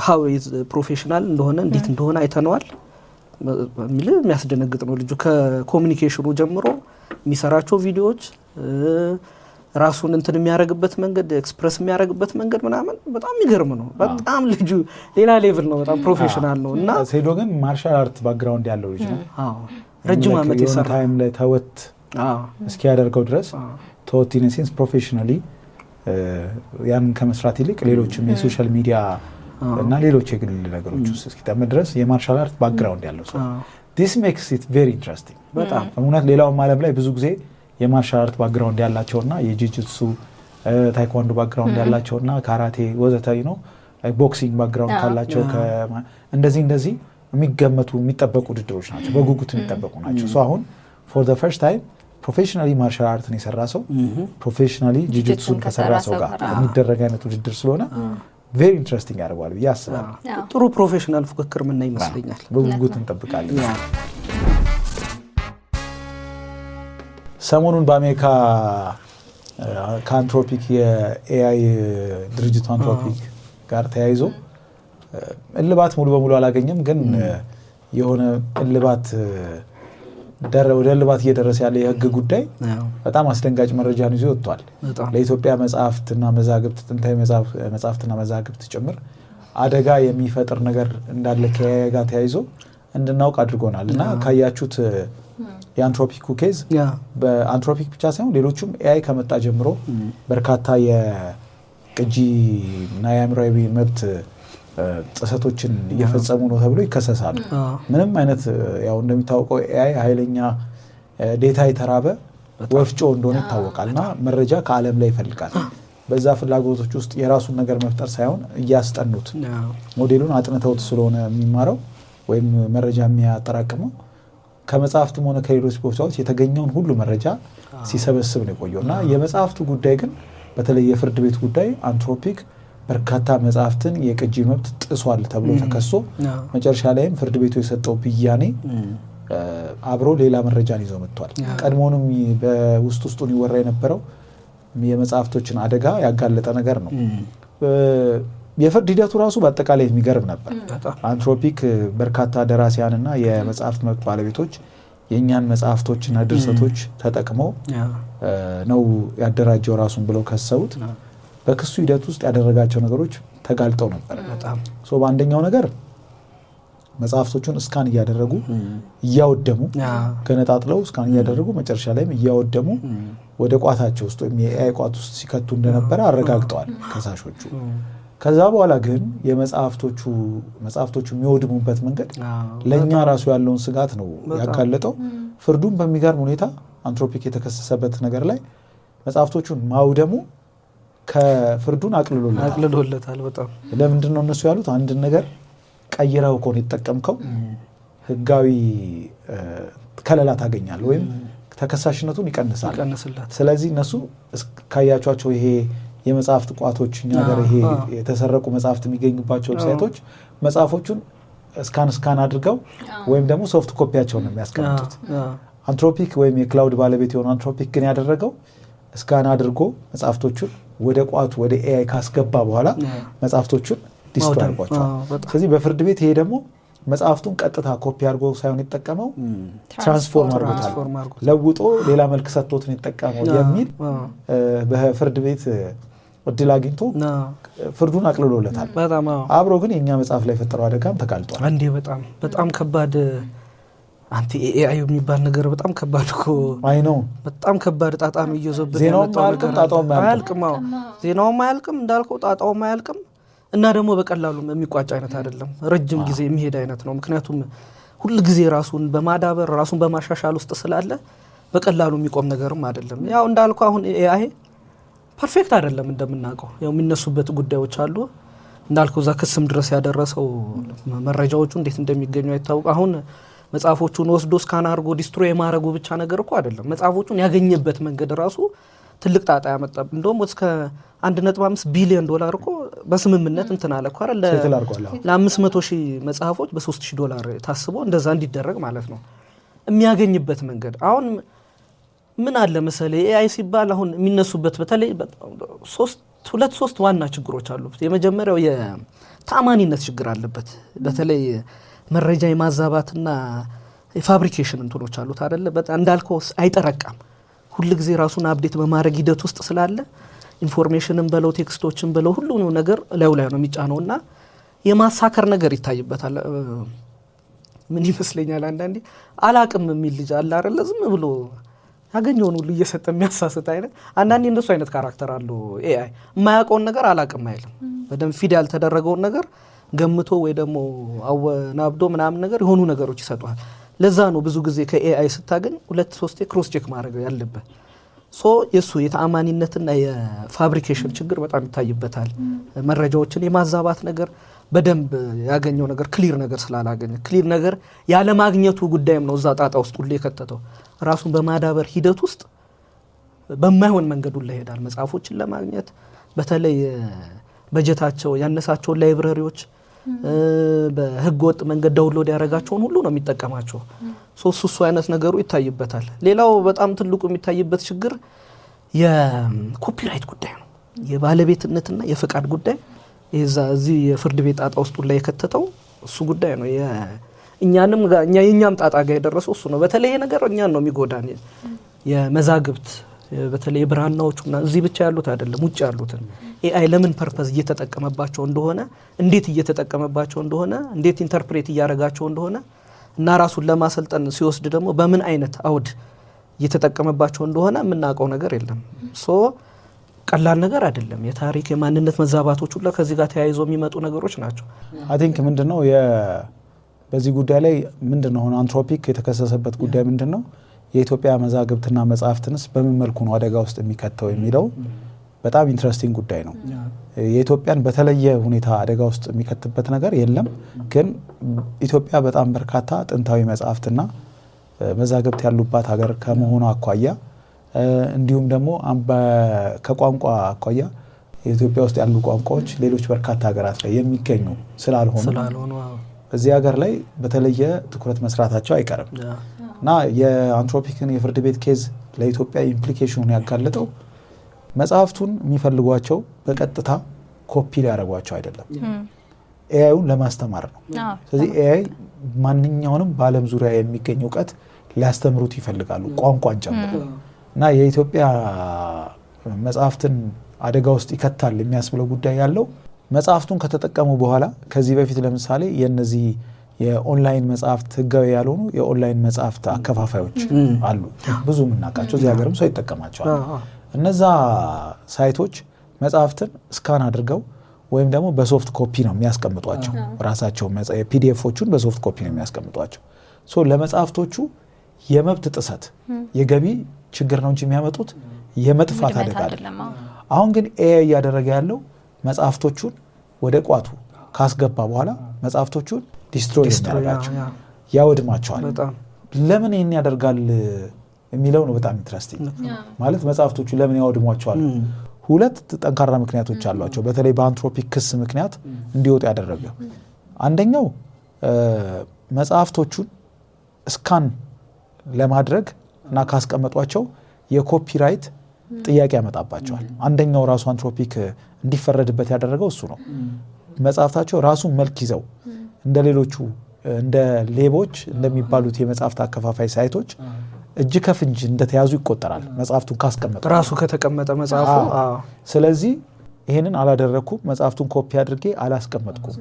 A: how is ፕሮፌሽናል እንደሆነ እንዴት እንደሆነ አይተነዋል። የሚያስደነግጥ ነው። ልጁ ከኮሙኒኬሽኑ ጀምሮ የሚሰራቸው ቪዲዮዎች ራሱን እንትን የሚያደርግበት መንገድ ኤክስፕረስ የሚያደርግበት መንገድ ምናምን በጣም የሚገርም ነው። በጣም ልጁ ሌላ ሌቭል ነው። በጣም ፕሮፌሽናል ነው እና
B: ሴዶ ግን ማርሻል አርት ባክግራውንድ ያለው ልጅ ነው።
A: ረጅም ዓመት
B: የሰራ ታይም ላይ ተወት እስኪያደርገው ድረስ ተወት ኢን ሴንስ ፕሮፌሽናሊ ያንን ከመስራት ይልቅ ሌሎችም የሶሻል ሚዲያ እና ሌሎች የግል ነገሮች ውስጥ እስኪጠመድ ድረስ የማርሻል አርት ባክግራውንድ ያለው ሰው this makes it very interesting። በጣም እውነት ሌላውም ዓለም ላይ ብዙ ጊዜ የማርሻል አርት ባክግራውንድ ያላቸውና የጂጂትሱ ታይኳንዶ ባክግራውንድ ያላቸውና ካራቴ ወዘተ ነው ቦክሲንግ ባክግራውንድ ካላቸው እንደዚህ የሚገመቱ የሚጠበቁ ውድድሮች ናቸው። በጉጉት የሚጠበቁ ናቸው። ሶ አሁን for the first time ፕሮፌሽናሊ ማርሻል አርትን የሰራ ሰው ፕሮፌሽናሊ ጂጂትሱን ከሰራ ሰው ጋር የሚደረግ አይነት ውድድር ስለሆነ ቬሪ ኢንትረስቲንግ ያደርገዋል ብዬ አስባለሁ።
A: ጥሩ ፕሮፌሽናል ፉክክር ምን ይመስለኛል።
B: በጉጉት እንጠብቃለን። ሰሞኑን በአሜሪካ ከአንትሮፒክ የኤአይ ድርጅቱ አንትሮፒክ ጋር ተያይዞ እልባት ሙሉ በሙሉ አላገኘም፣ ግን የሆነ እልባት ወደ እልባት እየደረሰ ያለ የህግ ጉዳይ በጣም አስደንጋጭ መረጃን ይዞ ወጥቷል። ለኢትዮጵያ መጽሐፍትና መዛግብት ጥንታዊ መጽሐፍትና መዛግብት ጭምር አደጋ የሚፈጥር ነገር እንዳለ ከኤአይ ጋር ተያይዞ እንድናውቅ አድርጎናል እና ካያችሁት የአንትሮፒኩ ኬዝ በአንትሮፒክ ብቻ ሳይሆን ሌሎችም ኤአይ ከመጣ ጀምሮ በርካታ የቅጂ እና የአእምሯዊ መብት ጥሰቶችን እየፈጸሙ ነው ተብሎ ይከሰሳሉ። ምንም አይነት ያው እንደሚታወቀው ኤአይ ኃይለኛ ዴታ የተራበ ወፍጮ እንደሆነ ይታወቃልና መረጃ ከዓለም ላይ ይፈልጋል። በዛ ፍላጎቶች ውስጥ የራሱን ነገር መፍጠር ሳይሆን እያስጠኑት ሞዴሉን አጥንተውት ስለሆነ የሚማረው ወይም መረጃ የሚያጠራቅመው ከመጽሐፍትም ሆነ ከሌሎች ቦታዎች የተገኘውን ሁሉ መረጃ ሲሰበስብ ነው የቆየውና የመጽሐፍቱ ጉዳይ ግን በተለይ የፍርድ ቤት ጉዳይ አንትሮፒክ በርካታ መጽሐፍትን የቅጂ መብት ጥሷል ተብሎ ተከሶ መጨረሻ ላይም ፍርድ ቤቱ የሰጠው ብያኔ አብሮ ሌላ መረጃን ይዞ መጥቷል። ቀድሞውንም በውስጡን ይወራ የነበረው የመጽሐፍቶችን አደጋ ያጋለጠ ነገር ነው። የፍርድ ሂደቱ ራሱ በአጠቃላይ የሚገርም ነበር። አንትሮፒክ በርካታ ደራሲያንና የመጽሐፍት መብት ባለቤቶች የኛን መጽሐፍቶችና ድርሰቶች ተጠቅመው ነው ያደራጀው ራሱን ብለው ከሰውት በክሱ ሂደት ውስጥ ያደረጋቸው ነገሮች ተጋልጠው ነበር። በአንደኛው ነገር መጽሐፍቶቹን እስካን እያደረጉ እያወደሙ ገነጣጥለው እስካን እያደረጉ መጨረሻ ላይም እያወደሙ ወደ ቋታቸው ውስጥ ወይም የኤአይ ቋት ውስጥ ሲከቱ እንደነበረ አረጋግጠዋል ከሳሾቹ። ከዛ በኋላ ግን መጽሐፍቶቹ የሚወድሙበት መንገድ ለኛ ራሱ ያለውን ስጋት ነው ያጋለጠው። ፍርዱን በሚገርም ሁኔታ አንትሮፒክ የተከሰሰበት ነገር ላይ መጽሐፍቶቹን ማውደሙ ከፍርዱን አቅልሎለታል። በጣም ለምንድን ነው እነሱ ያሉት አንድ ነገር ቀይረው ኮን የተጠቀምከው ህጋዊ ከለላ ታገኛለህ ወይም ተከሳሽነቱን ይቀንሳል። ስለዚህ እነሱ ካያቻቸው ይሄ የመጽሐፍት ቋቶች እኛ ጋር ይሄ የተሰረቁ መጽሐፍት የሚገኙባቸው ዌብሳይቶች መጽሐፎቹን ስካን አድርገው ወይም ደግሞ ሶፍት ኮፒያቸውን ነው የሚያስቀምጡት። አንትሮፒክ ወይም የክላውድ ባለቤት የሆነ አንትሮፒክ ግን ያደረገው ስካን አድርጎ መጽሐፍቶቹን ወደ ቋቱ ወደ ኤአይ ካስገባ በኋላ መጽሐፍቶቹን ዲስቶር አድርጓቸዋል። ስለዚህ በፍርድ ቤት ይሄ ደግሞ መጽሐፍቱን ቀጥታ ኮፒ አድርጎ ሳይሆን የተጠቀመው ትራንስፎርም አድርጎታል፣ ለውጦ ሌላ መልክ ሰጥቶት ነው የተጠቀመው የሚል በፍርድ ቤት እድል አግኝቶ ፍርዱን አቅልሎለታል። አብሮ ግን የኛ መጽሐፍ ላይ የፈጠረው አደጋም ተጋልጧል።
A: አንዴ በጣም ከባድ አንቲ ኤአይ የሚባል ነገር በጣም ከባድ እኮ አይ ነው። በጣም ከባድ ጣጣ ነው እየዘበተ
B: ጣጣውም
A: አያልቅም። ዜናውም አያልቅም እንዳልከው ጣጣውም አያልቅም። እና ደግሞ በቀላሉ የሚቋጭ አይነት አይደለም፣ ረጅም ጊዜ የሚሄድ አይነት ነው። ምክንያቱም ሁሉ ጊዜ ራሱን በማዳበር ራሱን በማሻሻል ውስጥ ስላለ በቀላሉ የሚቆም ነገርም አይደለም። ያው እንዳልከው አሁን ኤአይ ፐርፌክት አይደለም እንደምናውቀው። ያው የሚነሱበት ጉዳዮች አሉ እንዳልከው እዛ ክስም ድረስ ያደረሰው መረጃዎቹ እንዴት እንደሚገኙ አይታወቅ። አሁን መጽሐፎቹን ወስዶ ስካን አድርጎ ዲስትሮይ የማድረጉ ብቻ ነገር እኮ አይደለም። መጽሐፎቹን ያገኘበት መንገድ ራሱ ትልቅ ጣጣ ያመጣ። እንደውም እስከ 1.5 ቢሊዮን ዶላር እኮ በስምምነት እንትን አለ እኮ አይደል ለ500,000 መጽሐፎች $3,000 ታስቦ እንደዛ እንዲደረግ ማለት ነው የሚያገኝበት መንገድ። አሁን ምን አለ መሰለህ ኤአይ ሲባል አሁን የሚነሱበት በተለይ ሁለት ዋና ችግሮች አሉበት። የመጀመሪያው የተአማኒነት ችግር አለበት። በተለይ መረጃ የማዛባትና የፋብሪኬሽን እንትኖች አሉት አይደል። በጣም እንዳልከው አይጠረቃም። ሁሉ ጊዜ ራሱን አፕዴት በማድረግ ሂደት ውስጥ ስላለ ኢንፎርሜሽንን በለው ቴክስቶችን በለው ሁሉ ነገር ላይ ነው የሚጫነውና የማሳከር ነገር ይታይበታል። ምን ይመስለኛል አንዳንዴ አላቅም የሚል ልጅ አለ አይደል ዝም ብሎ ያገኘውን ሁሉ እየሰጠ የሚያሳስት አይነት አንዳንዴ እንደሱ አይነት ካራክተር አለው ኤአይ። የማያውቀውን ነገር አላቅም አይልም። በደም ፊድ ያልተደረገውን ነገር ገምቶ ወይ ደግሞ አወናብዶ ምናምን ነገር የሆኑ ነገሮች ይሰጧል። ለዛ ነው ብዙ ጊዜ ከኤአይ ስታገኝ 2-3 ክሮስ ቼክ ማድረግ ያለበት። የሱ የተአማኒነትና የፋብሪኬሽን ችግር በጣም ይታይበታል። መረጃዎችን የማዛባት ነገር በደንብ ያገኘው ነገር ክሊር ነገር ስላላገኘ ክሊር ነገር ያለ ማግኘቱ ጉዳይም ነው እዛ ጣጣ ውስጥ ሁሉ የከተተው። ራሱን በማዳበር ሂደት ውስጥ በማይሆን መንገድ ሁሉ ይሄዳል። መጽሐፎችን ለማግኘት በተለይ በጀታቸው ያነሳቸውን ላይብረሪዎች በህገ ወጥ መንገድ ዳውንሎድ ያደረጋቸውን ሁሉ ነው የሚጠቀማቸው። ሶስቱ አይነት ነገሩ ይታይበታል። ሌላው በጣም ትልቁ የሚታይበት ችግር የኮፒራይት ጉዳይ ነው። የባለቤትነትና የፍቃድ ጉዳይ እዚህ የፍርድ ቤት ጣጣ ውስጥ ላይ የከተተው እሱ ጉዳይ ነው። የኛም ጣጣ ጋር የደረሰው እሱ ነው። በተለይ ነገር እኛን ነው የሚጎዳን። የመዛግብት በተለይ ብራናዎቹና እዚህ ብቻ ያሉት አይደለም ውጭ ያሉትን ኤአይ ለምን ፐርፐዝ እየተጠቀመባቸው እንደሆነ እንዴት እየተጠቀመባቸው እንደሆነ እንዴት ኢንተርፕሬት እያደረጋቸው እንደሆነ እና ራሱን ለማሰልጠን ሲወስድ ደግሞ በምን አይነት አውድ እየተጠቀመባቸው እንደሆነ የምናውቀው ነገር የለም። ቀላል ነገር አይደለም። የታሪክ የማንነት መዛባቶች ሁሉ ከዚህ ጋር ተያይዞ የሚመጡ ነገሮች ናቸው።
B: አይ ቲንክ ምንድነው በዚህ ጉዳይ ላይ ምንድነው አሁን አንትሮፒክ የተከሰሰበት ጉዳይ ምንድነው የኢትዮጵያ መዛግብትና መጽሐፍትንስ በምን መልኩ ነው አደጋ ውስጥ የሚከተው የሚለው በጣም ኢንትረስቲንግ ጉዳይ ነው። የኢትዮጵያን በተለየ ሁኔታ አደጋ ውስጥ የሚከትበት ነገር የለም። ግን ኢትዮጵያ በጣም በርካታ ጥንታዊ መጻሕፍትና መዛግብት ያሉባት ሀገር ከመሆኑ አኳያ እንዲሁም ደግሞ ከቋንቋ አኳያ ኢትዮጵያ ውስጥ ያሉ ቋንቋዎች ሌሎች በርካታ ሀገራት ላይ የሚገኙ ስላልሆኑ እዚህ ሀገር ላይ በተለየ ትኩረት መስራታቸው አይቀርም እና የአንትሮፒክን የፍርድ ቤት ኬዝ ለኢትዮጵያ ኢምፕሊኬሽኑን ያጋለጠው መጽሐፍቱን የሚፈልጓቸው በቀጥታ ኮፒ ሊያደርጓቸው አይደለም፣ ኤአይውን ለማስተማር ነው። ስለዚህ ኤአይ ማንኛውንም በዓለም ዙሪያ የሚገኝ እውቀት ሊያስተምሩት ይፈልጋሉ፣ ቋንቋን ጨምሮ እና የኢትዮጵያ መጽሐፍትን አደጋ ውስጥ ይከታል የሚያስብለው ጉዳይ ያለው መጽሐፍቱን ከተጠቀሙ በኋላ ከዚህ በፊት ለምሳሌ የነዚህ የኦንላይን መጽሐፍት ህጋዊ ያልሆኑ የኦንላይን መጽሐፍት አከፋፋዮች አሉ፣ ብዙ የምናውቃቸው እዚህ ሀገርም ሰው ይጠቀማቸዋል። እነዛ ሳይቶች መጽሐፍትን ስካን አድርገው ወይም ደግሞ በሶፍት ኮፒ ነው የሚያስቀምጧቸው፣ ራሳቸው ፒዲኤፎቹን በሶፍት ኮፒ ነው የሚያስቀምጧቸው። ሶ ለመጽሐፍቶቹ የመብት ጥሰት የገቢ ችግር ነው እንጂ የሚያመጡት የመጥፋት አደጋ አይደለም። አሁን ግን ኤአይ እያደረገ ያለው መጽሐፍቶቹን ወደ ቋቱ ካስገባ በኋላ መጽሐፍቶቹን ዲስትሮይ ያደርጋቸው ያወድማቸዋል። ለምን ይህን ያደርጋል የሚለው ነው በጣም ኢንትረስቲንግ። ማለት መጽሐፍቶቹ ለምን ያወድሟቸዋል? ሁለት ጠንካራ ምክንያቶች አሏቸው። በተለይ በአንትሮፒክ ክስ ምክንያት እንዲወጡ ያደረገ አንደኛው መጽሐፍቶቹን ስካን ለማድረግ እና ካስቀመጧቸው የኮፒራይት ጥያቄ ያመጣባቸዋል። አንደኛው ራሱ አንትሮፒክ እንዲፈረድበት ያደረገው እሱ ነው። መጽሐፍታቸው ራሱን መልክ ይዘው እንደ ሌሎቹ እንደ ሌቦች እንደሚባሉት የመጽሐፍት አከፋፋይ ሳይቶች እጅ ከፍንጅ እንደተያዙ ይቆጠራል መጽሐፍቱን ካስቀመጠ
A: ራሱ ከተቀመጠ መጽሐፉ።
B: ስለዚህ ይሄንን አላደረኩም፣ መጽሐፍቱን ኮፒ አድርጌ አላስቀመጥኩም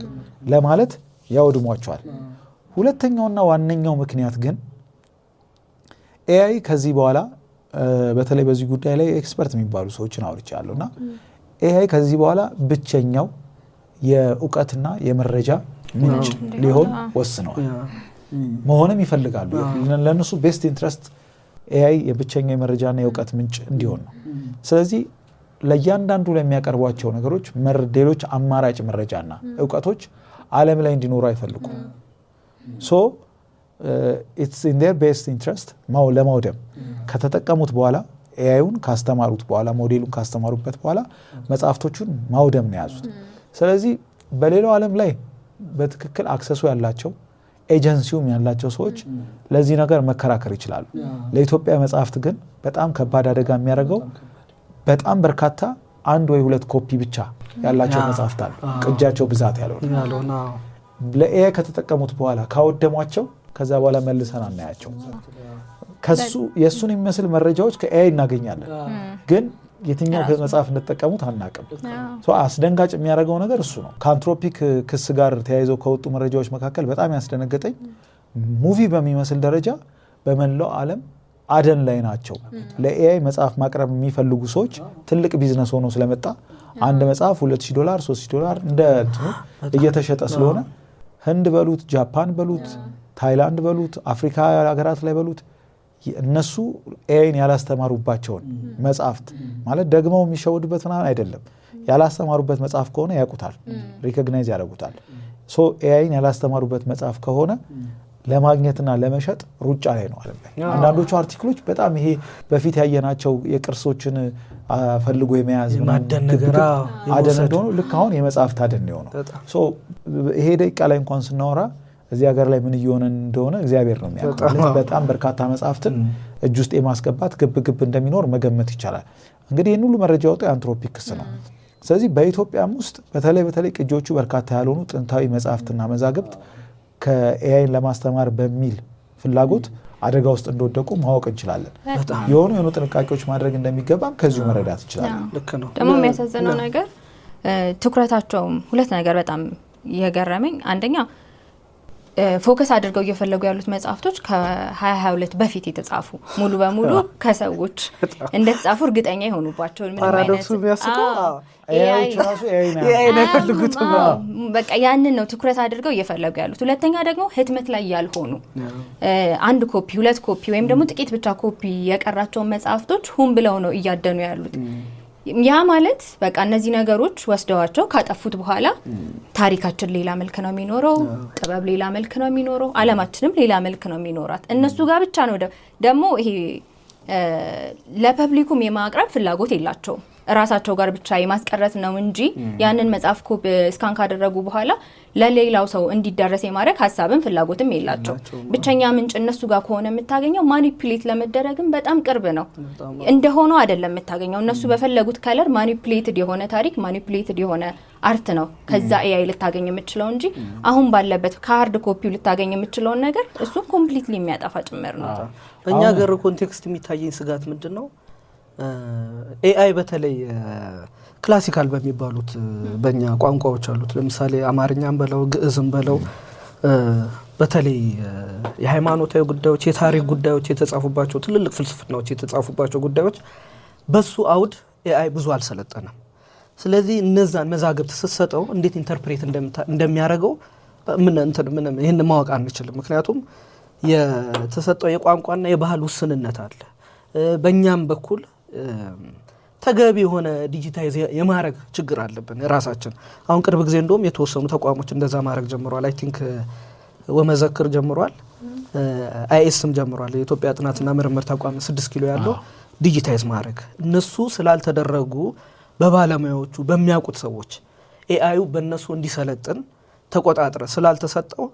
B: ለማለት ያወድሟቸዋል። ሁለተኛውና ዋነኛው ምክንያት ግን ኤአይ ከዚህ በኋላ በተለይ በዚህ ጉዳይ ላይ ኤክስፐርት የሚባሉ ሰዎችን አውርቻለሁና ኤአይ ከዚህ በኋላ ብቸኛው የእውቀትና የመረጃ ምንጭ ሊሆን ወስነዋል። መሆንም ይፈልጋሉ። ለነሱ ቤስት ኢንትረስት ኤአይ የብቸኛው የመረጃና የእውቀት ምንጭ እንዲሆን ነው። ስለዚህ ለእያንዳንዱ ለሚያቀርቧቸው ነገሮች ሌሎች አማራጭ መረጃና እውቀቶች ዓለም ላይ እንዲኖሩ አይፈልጉም። ሶ ኢትስ ኢን ዴር ቤስት ኢንትረስት ለማውደም ከተጠቀሙት በኋላ ኤአይውን ካስተማሩት በኋላ ሞዴሉን ካስተማሩበት በኋላ መጽሐፍቶቹን ማውደም ነው የያዙት። ስለዚህ በሌላው ዓለም ላይ በትክክል አክሰሱ ያላቸው ኤጀንሲውም ያላቸው ሰዎች ለዚህ ነገር መከራከር ይችላሉ። ለኢትዮጵያ መጽሐፍት ግን በጣም ከባድ አደጋ የሚያደርገው በጣም በርካታ አንድ ወይ ሁለት ኮፒ ብቻ ያላቸው መጽሐፍት አሉ፣ ቅጃቸው ብዛት ያልሆነ ለኤአይ ከተጠቀሙት በኋላ ካወደሟቸው ከዛ በኋላ መልሰን አናያቸው። የእሱን የሚመስል መረጃዎች ከኤአይ እናገኛለን፣ ግን የትኛው መጽሐፍ እንደተጠቀሙት አናቅም። አስደንጋጭ የሚያደርገው ነገር እሱ ነው። ከአንትሮፒክ ክስ ጋር ተያይዘው ከወጡ መረጃዎች መካከል በጣም ያስደነገጠኝ ሙቪ በሚመስል ደረጃ በመላው ዓለም አደን ላይ ናቸው። ለኤአይ መጽሐፍ ማቅረብ የሚፈልጉ ሰዎች ትልቅ ቢዝነስ ሆኖ ስለመጣ አንድ መጽሐፍ $2,000 $3,000 እንደ እንትኑ እየተሸጠ ስለሆነ ህንድ በሉት ጃፓን በሉት ታይላንድ በሉት አፍሪካ ሀገራት ላይ በሉት እነሱ ኤአይን ያላስተማሩባቸውን መጽሐፍት ማለት ደግመው የሚሸውድበት ምናምን አይደለም፣ ያላስተማሩበት መጽሐፍ ከሆነ ያውቁታል፣ ሪኮግናይዝ ያደርጉታል። ሶ ኤአይን ያላስተማሩበት መጽሐፍ ከሆነ ለማግኘትና ለመሸጥ ሩጫ ላይ ነው ዓለም ላይ። አንዳንዶቹ አርቲክሎች በጣም ይሄ በፊት ያየናቸው የቅርሶችን ፈልጎ የመያዝ
A: ማደን ነገር
B: አደን እንደሆነ ልክ አሁን የመጽሐፍት አደን ነው። ሶ ይሄ ደቂቃ ላይ እንኳን ስናወራ እዚህ ሀገር ላይ ምን እየሆነ እንደሆነ እግዚአብሔር ነው የሚያውቀው። በጣም በርካታ መጽሐፍትን እጅ ውስጥ የማስገባት ግብ እንደሚኖር መገመት ይቻላል። እንግዲህ ይህን ሁሉ መረጃ ወጣው የአንትሮፒክ ክስ ነው። ስለዚህ በኢትዮጵያም ውስጥ በተለይ ቅጂዎቹ በርካታ ያልሆኑ ጥንታዊ መጽሐፍትና መዛግብት ከኤአይን ለማስተማር በሚል ፍላጎት አደጋ ውስጥ እንደወደቁ ማወቅ እንችላለን። የሆኑ ጥንቃቄዎች ማድረግ እንደሚገባም ከዚሁ መረዳት እንችላለን።
A: ልክ ነው።
C: ደግሞ የሚያሳዝነው ነገር ትኩረታቸውም ሁለት ነገር በጣም የገረመኝ፣ አንደኛ ፎከስ አድርገው እየፈለጉ ያሉት መጽሐፍቶች ከ2022 በፊት የተጻፉ ሙሉ በሙሉ ከሰዎች እንደተጻፉ እርግጠኛ የሆኑባቸው
A: ፓራዶክሱ የሚያስቀው
C: በቃ ያንን ነው ትኩረት አድርገው እየፈለጉ ያሉት። ሁለተኛ ደግሞ ህትመት ላይ ያልሆኑ አንድ ኮፒ ሁለት ኮፒ ወይም ደግሞ ጥቂት ብቻ ኮፒ የቀራቸውን መጽሐፍቶች ሁን ብለው ነው እያደኑ ያሉት። ያ ማለት በቃ እነዚህ ነገሮች ወስደዋቸው ካጠፉት በኋላ ታሪካችን ሌላ መልክ ነው የሚኖረው ጥበብ ሌላ መልክ ነው የሚኖረው ዓለማችንም ሌላ መልክ ነው የሚኖራት እነሱ ጋር ብቻ ነው ደግሞ ይሄ ለፐብሊኩም የማቅረብ ፍላጎት የላቸውም ራሳቸው ጋር ብቻ የማስቀረት ነው እንጂ ያንን መጽሐፍ ኮፒ ስካን ካደረጉ በኋላ ለሌላው ሰው እንዲደረስ የማድረግ ሐሳብን ፍላጎትም የላቸው ብቻኛ ምንጭ እነሱ ጋር ከሆነ የምታገኘው ማኒፑሌት ለመደረግም በጣም ቅርብ ነው እንደሆነው አይደለም የምታገኘው እነሱ በፈለጉት ከለር ማኒፑሌትድ የሆነ ታሪክ ማኒፑሌትድ የሆነ አርት ነው ከዛ AI ልታገኝ የምትችለው እንጂ አሁን ባለበት ካርድ ኮፒው ልታገኝ የምትችለው ነገር እሱ ኮምፕሊትሊ የሚያጣፋ ጭምር ነው
A: በእኛ ሀገር ኮንቴክስት የሚታየኝ ስጋት ምንድነው AI በተለይ ክላሲካል በሚባሉት በእኛ ቋንቋዎች አሉት ለምሳሌ አማርኛም በለው ግዕዝም በለው በተለይ የሃይማኖታዊ ጉዳዮች የታሪክ ጉዳዮች የተጻፉባቸው ትልልቅ ፍልስፍናዎች የተጻፉባቸው ጉዳዮች በሱ አውድ AI ብዙ አልሰለጠነም ስለዚህ እነዛን መዛግብት ተሰጠው እንዴት ኢንተርፕሬት እንደሚያደርገው ምንም ይሄን ማወቅ አንችልም ምክንያቱም የተሰጠው የቋንቋና የባህል ውስንነት አለ በእኛም በኩል ተገቢ የሆነ ዲጂታይዝ የማድረግ ችግር አለብን ራሳችን አሁን ቅርብ ጊዜ እንደውም የተወሰኑ ተቋሞች እንደዛ ማድረግ ጀምሯል አይ ቲንክ ወመዘክር ጀምሯል አይኤስም ጀምሯል የኢትዮጵያ ጥናትና ምርምር ተቋም 6 ኪሎ ያለው ዲጂታይዝ ማድረግ እነሱ ስላልተደረጉ በባለሙያዎቹ በሚያውቁት ሰዎች AI በእነሱ እንዲሰለጥን ተቆጣጥረ ስላልተሰጠው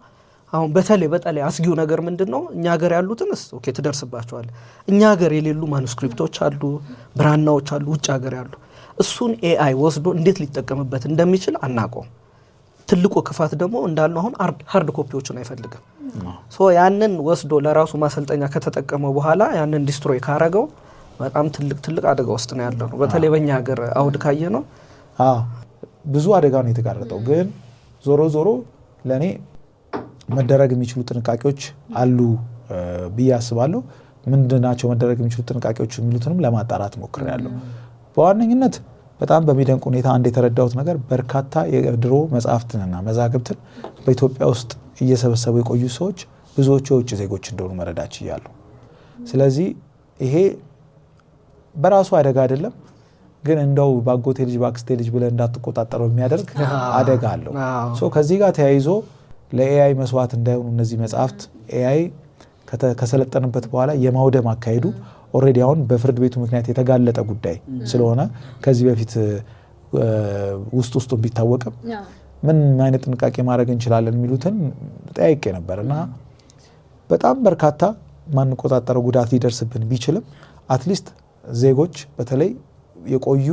A: አሁን በተለይ አስጊው ነገር ምንድነው እኛ ሀገር ያሉትንስ ኦኬ ተደርስባቸዋል እኛ ሀገር የሌሉ ማኑስክሪፕቶች አሉ ብራናዎች አሉ ውጭ ሀገር ያሉ እሱን AI ወስዶ እንዴት ሊጠቀምበት እንደሚችል አናውቀው ትልቁ ክፋት ደግሞ እንዳልነው አሁን ሃርድ ኮፒዎችን አይፈልግም ሶ ያንን ወስዶ ለራሱ ማሰልጠኛ ከተጠቀመው በኋላ ያንን ዲስትሮይ ካረገው በጣም ትልቅ አደጋ ውስጥ ነው ያለው በተለይ በእኛ ሀገር አውድ ካየ ነው
B: ብዙ አደጋ ነው የተጋረጠው ግን ዞሮ ለኔ መደረግ የሚችሉ ጥንቃቄዎች አሉ ብያስባለሁ ምንድናቸው መደረግ የሚችሉ ጥንቃቄዎች የሚሉትንም ለማጣራት ሞክሬያለሁ በዋነኝነት በጣም በሚደንቅ ሁኔታ አንድ የተረዳሁት ነገር በርካታ የድሮ መጽሐፍትንና መዛግብትን በኢትዮጵያ ውስጥ እየሰበሰቡ የቆዩ ሰዎች ብዙዎቹ የውጭ ዜጎች እንደሆኑ መረዳት ይያሉ ስለዚህ ይሄ በራሱ አደጋ አይደለም ግን እንደው ባጎቴ ልጅ ባክስቴ ልጅ ብለ እንዳትቆጣጣረው የሚያደርግ አደጋ አለው ሶ ከዚህ ጋር ተያይዞ ለAI መስዋዕት እንዳይሆኑ እነዚህ መጽሐፍት AI ከሰለጠነበት በኋላ የማውደም አካሄዱ ኦሬዲ አሁን በፍርድ ቤቱ ምክንያት የተጋለጠ ጉዳይ ስለሆነ ከዚህ በፊት ውስጡ ቢታወቅም ምን አይነት ጥንቃቄ ማድረግ እንችላለን የሚሉትን ጠይቄ ነበርና በጣም በርካታ ማንቆጣጣረው ጉዳት ሊደርስብን ቢችልም አትሊስት ዜጎች በተለይ የቆዩ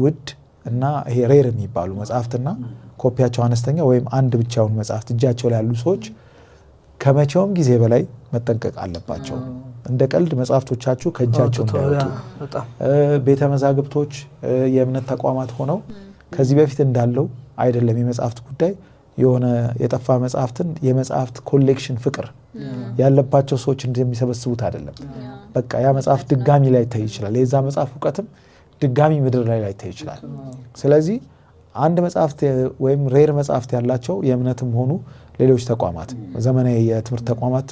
B: ውድ እና ይሄ ሬር የሚባሉ መጽሐፍትና ኮፒያቸው አነስተኛ ወይም አንድ ብቻውን መጽሐፍት እጃቸው ላይ ያሉ ሰዎች ከመቼውም ጊዜ በላይ መጠንቀቅ አለባቸው እንደ ቀልድ መጽሐፍቶቻችሁ ከእጃቸው እንዳይወጡ ቤተ መዛግብቶች የእምነት ተቋማት ሆነው ከዚህ በፊት እንዳለው አይደለም የመጽሐፍት ጉዳይ የሆነ የጠፋ መጽሐፍትን የመጽሐፍት ኮሌክሽን ፍቅር ያለባቸው ሰዎች እንደሚሰበስቡት አይደለም በቃ ያ መጽሐፍ ድጋሚ ላይ ታይ ይችላል የዛ መጽሐፍ ዕውቀትም ድጋሚ ምድር ላይ ታይ ይችላል ስለዚህ አንድ መጽሐፍት ወይም ሬር መጽሐፍት ያላቸው የእምነትም ሆኑ ሌሎች ተቋማት ዘመናዊ የትምህርት ተቋማት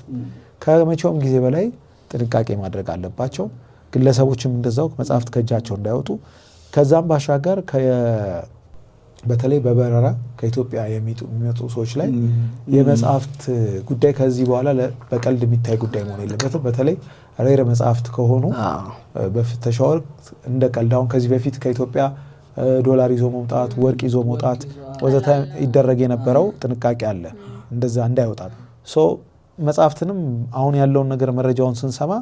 B: ከመቼውም ጊዜ በላይ ጥንቃቄ ማድረግ አለባቸው ግለሰቦችም እንደዛው መጽሐፍት ከእጃቸው እንዳይወጡ ከዛም ባሻገር በተለይ በበረራ ከኢትዮጵያ የሚመጡ ሰዎች ላይ የመጽሐፍት ጉዳይ ከዚህ በኋላ በቀልድ የሚታይ ጉዳይ መሆን የለበትም በተለይ ሬር መጽሐፍት ከሆኑ በፍተሻ ወቅት እንደ ቀልዳውን ከዚህ በፊት ከኢትዮጵያ ዶላር ይዞ መውጣት ወርቅ ይዞ መውጣት ወዘተ ይደረግ የነበረው ጥንቃቄ አለ እንደዛ እንዳይወጣ ሶ መጽሐፍትንም አሁን ያለውን ነገር መረጃውን ስንሰማ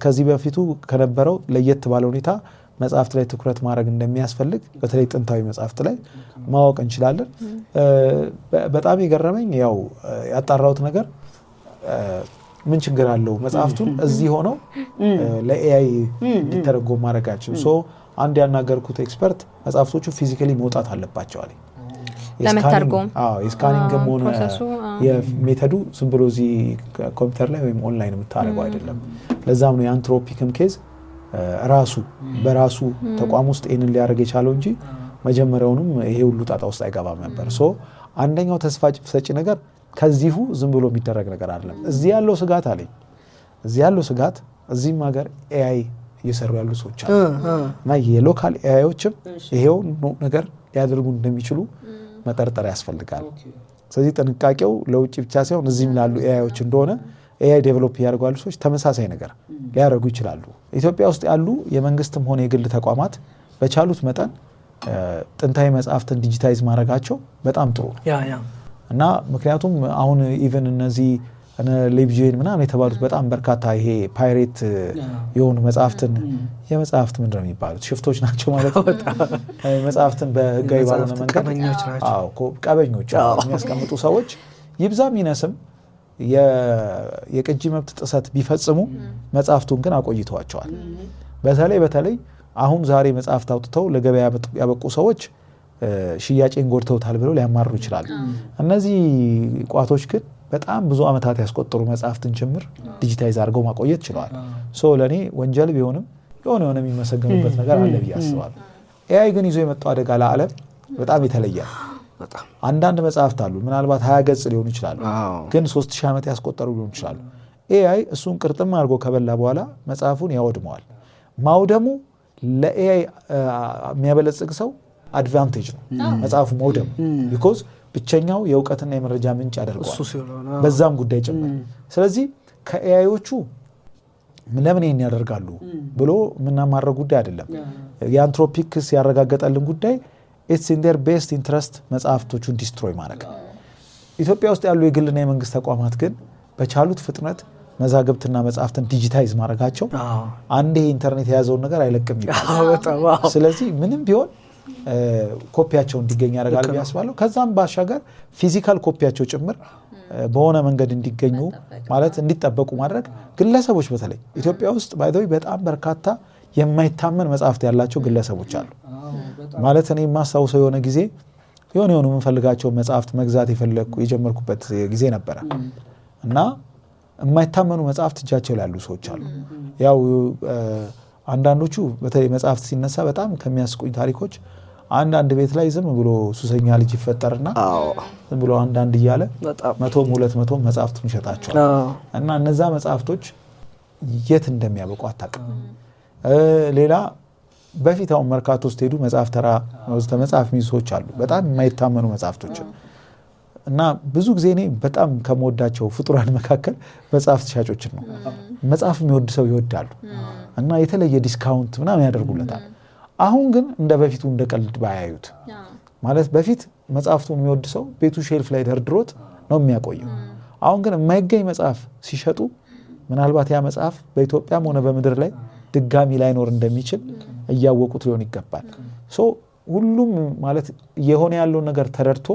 B: ከዚህ በፊቱ ከነበረው ለየት ባለ ሁኔታ መጽሐፍት ላይ ትኩረት ማድረግ እንደሚያስፈልግ በተለይ ጥንታዊ መጽሐፍት ላይ ማወቅ እንችላለን በጣም የገረመኝ ያው ያጣራውት ነገር ምን ችግር አለው መጽሐፍቱን እዚህ ሆነው ለAI እንዲተረጎም ማድረጋቸው ሶ አንድ ያናገርኩት ኤክስፐርት መጽሐፍቶቹ ፊዚካሊ መውጣት አለባቸው አለ
C: ለመተርጎም
B: የስካኒንግም ሆነ የሜተዱ ዝም ብሎ እዚህ ኮምፒውተር ላይ ወይም ኦንላይን የምታደርገው አይደለም ለዛም ነው የአንትሮፒክም ኬዝ በራሱ ተቋም ውስጥ ይሄንን ሊያደርግ የቻለው እንጂ መጀመሪያውንም ይሄ ሁሉ ጣጣ ውስጥ አይገባም ነበር ሶ አንደኛው ተስፋ ሰጪ ነገር ከዚሁ ዝም ብሎ የሚደረግ ነገር አይደለም እዚህ ያለው ስጋት እዚህም ሀገር AI እየሰሩ ያሉ ሰዎች አሉ እና የሎካል ኤአይዎችም ይሄው ነገር ሊያደርጉ እንደሚችሉ መጠርጠር ያስፈልጋል። ስለዚህ ጥንቃቄው ለውጭ ብቻ ሳይሆን እዚህም ላሉ ኤአይዎች እንደሆነ ኤአይ ዴቨሎፕ ያደርጋሉ ሰዎች ተመሳሳይ ነገር ሊያደርጉ ይችላሉ። ኢትዮጵያ ውስጥ ያሉ የመንግስትም ሆነ የግል ተቋማት በቻሉት መጠን ጥንታዊ መጽሐፍትን ዲጂታይዝ ማድረጋቸው በጣም ጥሩ ነው እና ምክንያቱም አሁን ኢቨን እነዚህ ሌብጄን ምናምን የተባሉት በጣም በርካታ ይሄ ፓይሬት የሆኑ መጽሐፍትን የመጽሐፍት ምንድነው የሚባሉት ሽፍቶች ናቸው ማለት ነው። መጽሐፍትን በህጋዊ ባልሆነ መንገድ ቀበኞች የሚያስቀምጡ ሰዎች ይብዛም ይነስም የቅጂ መብት ጥሰት ቢፈጽሙ መጽሐፍቱን ግን አቆይተዋቸዋል። በተለይ አሁን ዛሬ መጽሐፍት አውጥተው ለገበያ ያበቁ ሰዎች ሽያጭን ጎድተውታል ብለው ሊያማሩ ይችላሉ። እነዚህ ቋቶች ግን በጣም ብዙ አመታት ያስቆጠሩ መጽሐፍትን ጭምር ዲጂታይዝ አድርገው ማቆየት ችለዋል። ለኔ ወንጀል ቢሆንም የሆነ የሚመሰገኑበት ነገር አለ ብዬ አስባለሁ። ኤአይ ግን ይዞ የመጣው አደጋ ለዓለም በጣም የተለየ ነው። አንዳንድ መጽሐፍት አሉ ምናልባት 20 ገጽ ሊሆኑ ይችላሉ ግን 3000 ዓመት ያስቆጠሩ ሊሆኑ ይችላሉ። ኤአይ እሱን ቅርጥም አድርጎ ከበላ በኋላ መጽሐፉን ያወድመዋል። ማውደሙ ለኤአይ የሚያበለጽግ ሰው አድቫንቴጅ ነው መጽሐፉ መውደሙ ቢኮዝ ብቸኛው የእውቀትና የመረጃ ምንጭ ያደርገዋል በዛም ጉዳይ ጭምር። ስለዚህ ከኤአይዎቹ ለምን ይሄን ያደርጋሉ ብሎ ምናማረው ጉዳይ አይደለም። የአንትሮፒክስ ያረጋገጠልን ጉዳይ it's in their best interest መጽሐፍቶቹን ዲስትሮይ ማድረግ። ኢትዮጵያ ውስጥ ያሉ የግልና የመንግስት ተቋማት ግን በቻሉት ፍጥነት መዛግብትና መጽሐፍትን ዲጂታይዝ ማድረጋቸው አንዴ ኢንተርኔት የያዘውን ነገር አይለቅም ይባላል። ስለዚህ ምንም ቢሆን ኮፒያቸው እንዲገኝ ያደርጋል ያስባለው። ከዛም ባሻገር ፊዚካል ኮፒያቸው ጭምር በሆነ መንገድ እንዲገኙ ማለት እንዲጠበቁ ማድረግ ግለሰቦች በተለይ ኢትዮጵያ ውስጥ ባይዘው በጣም በርካታ የማይታመን መጽሐፍት ያላቸው ግለሰቦች አሉ። ማለት እኔ ማስታውሰው የሆነ ጊዜ የሆነ የምፈልጋቸው መጽሐፍት መግዛት የጀመርኩበት ጊዜ ነበር እና የማይታመኑ መጽሐፍት እጃቸው ላይ ያሉ ሰዎች አሉ። ያው አንዳንዶቹ በተለይ መጽሐፍት ሲነሳ በጣም ከሚያስቁኝ ታሪኮች አንዳንድ ቤት ላይ ዝም ብሎ ሱሰኛ ልጅ ይፈጠርና ዝም ብሎ አንዳንድ እያለ 100-200 መጽሐፍቱን ይሸጣቸዋል እና እነዛ መጽሐፍቶች የት እንደሚያበቁ አታውቅም። ሌላ በፊት አሁን መርካቶ ውስጥ ሄዱ መጽሐፍ ተራ መጽሐፍ ሚሶች አሉ በጣም የማይታመኑ መጽሐፍቶች እና ብዙ ጊዜ እኔ በጣም ከመወዳቸው ፍጡራን መካከል መጽሐፍ ሻጮችን ነው። መጽሐፍ የሚወድ ሰው ይወዳሉ እና የተለየ ዲስካውንት ምናምን ያደርጉለታል። አሁን ግን እንደ በፊቱ እንደ ቀልድ ባያዩት ማለት በፊት መጽሐፍቱን የሚወድ ሰው ቤቱ ሼልፍ ላይ ደርድሮት ነው የሚያቆየው። አሁን ግን የማይገኝ መጽሐፍ ሲሸጡ ምናልባት ያ መጽሐፍ በኢትዮጵያም ሆነ በምድር ላይ ድጋሚ ላይኖር እንደሚችል እያወቁት ሊሆን ይገባል። ሁሉም ማለት የሆነ ያለውን ነገር ተረድቶ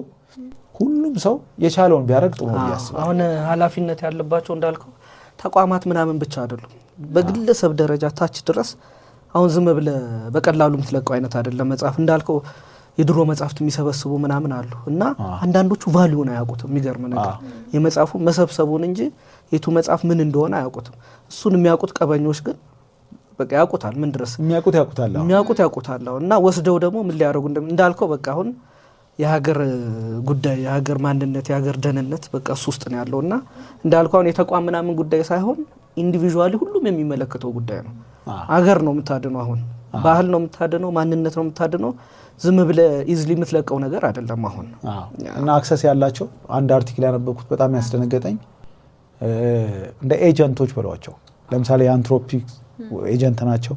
B: ሁሉም ሰው የቻለውን ቢያደርግ ጥሩ ነው ያስባል።
A: አሁን ኃላፊነት ያለባቸው እንዳልከው ተቋማት ምናምን ብቻ አይደሉም በግለሰብ ደረጃ ታች ድረስ አሁን ዝም ብለ በቀላሉ የምትለቀው አይነት አይደለም። መጽሐፍ እንዳልከው የድሮ መጽሐፍት የሚሰበስቡ ምናምን አሉ እና አንዳንዶቹ ቫልዩን አያውቁትም። የሚገርም ነገር የመጽሐፉ መሰብሰቡን እንጂ የቱ መጽሐፍ ምን እንደሆነ አያውቁትም። እሱን የሚያውቁት ቀበኞች ግን በቃ ያውቁታል። ምን ድረስ
B: የሚያውቁት
A: ያውቁታል እና ወስደው ደግሞ ምን ሊያደርጉ እንዳልከው በቃ አሁን የሀገር ጉዳይ የሀገር ማንነት የሀገር ደህንነት በቃ እሱ ውስጥ ነው ያለውና እንዳልከው አሁን የተቋም ምናምን ጉዳይ ሳይሆን ኢንዲቪጁዋሊ ሁሉም የሚመለከተው ጉዳይ ነው። ሀገር ነው የምታድነው አሁን ባህል ነው የምታድነው ማንነት ነው የምታድነው ዝም ብለ ኢዝሊ የምትለቀው ነገር አይደለም አሁን
B: እና አክሰስ ያላቸው አንድ አርቲክል ያነበብኩት በጣም ያስደነገጠኝ እንደ ኤጀንቶች ብለዋቸው ለምሳሌ የአንትሮፒክስ ኤጀንት ናቸው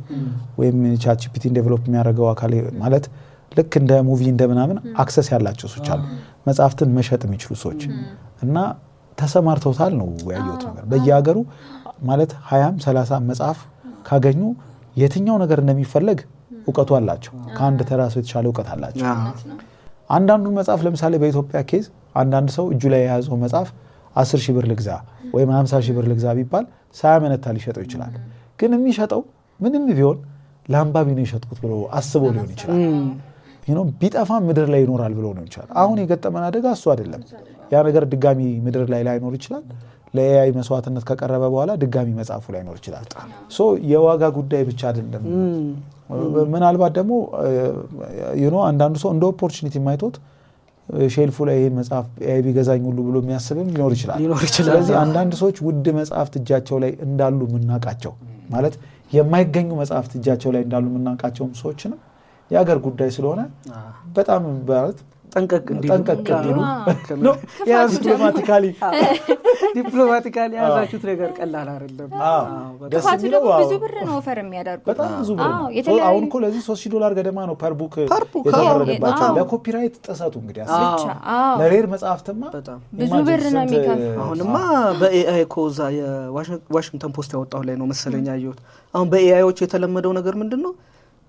B: ወይም ቻትጂፒቲን ዴቨሎፕ የሚያደርገው አካል ማለት ልክ እንደ ሙቪ እንደምናምን አክሰስ ያላቸው ሰዎች አሉ መጽሐፍትን መሸጥ የሚችሉ ሰዎች እና ተሰማርተውታል ነው ያየሁት ነገር። በየሀገሩ ማለት 20-30 መጽሐፍ ካገኙ የትኛው ነገር እንደሚፈለግ እውቀቱ አላቸው። ከአንድ ተራሱ የተሻለ እውቀት አላቸው። አንዳንዱ መጽሐፍ ለምሳሌ በኢትዮጵያ ኬዝ አንዳንድ ሰው እጁ ላይ የያዘው መጽሐፍ 10,000 ብር ልግዛ ወይም 50,000 ብር ልግዛ ቢባል ሳያመነታ ሊሸጠው ይችላል። ግን የሚሸጠው ምንም ቢሆን ለአንባቢ ነው የሸጥኩት ብሎ አስቦ ሊሆን ይችላል። ቢጠፋ ምድር ላይ ይኖራል ብሎ ነው ይችላል። አሁን የገጠመን አደጋ እሱ አይደለም። ያ ነገር ድጋሚ ምድር ላይ ላይኖር ይችላል። ለኤአይ መስዋዕትነት ከቀረበ በኋላ ድጋሚ መጽሐፉ ላይኖር ይችላል። የዋጋ ጉዳይ ብቻ አይደለም። ምናልባት ደግሞ አንዳንዱ ሰው እንደ ኦፖርቹኒቲ ማይቶት ሼልፉ ላይ ይሄን መጽሐፍ ኤአይ ቢገዛኝ ሁሉ ብሎ የሚያስብም ሊኖር ይችላል። ስለዚህ አንዳንድ ሰዎች ውድ መጽሐፍት እጃቸው ላይ እንዳሉ ምናቃቸው ማለት የማይገኙ መጽሐፍት እጃቸው ላይ እንዳሉ የምናውቃቸውም ሰዎችንም የሀገር ጉዳይ ስለሆነ በጣም ማለት ጠንቀቅ እንዲሉ
A: ዲፕሎማቲካሊ ያዛችሁት ነገር ቀላል አይደለም።
B: ደስ የሚለው
C: ብዙ ብር ነው ኦፈር የሚያደርጉት።
B: በጣም ብዙ ብር ነው። አሁን እኮ ለዚህ $3,000 ገደማ ነው ፐር ቡክ የተፈረደባቸው። ለኮፒራይት ጥሰቱ እንግዲህ ለሬር መጽሐፍትማ
C: ብዙ ብር ነው የሚከፍለው።
A: አሁንማ በኤአይ እኮ እዛ የዋሽንግተን ፖስት ያወጣው ላይ ነው መሰለኝ ያየሁት። አሁን በኤአይዎች የተለመደው ነገር ምንድነው?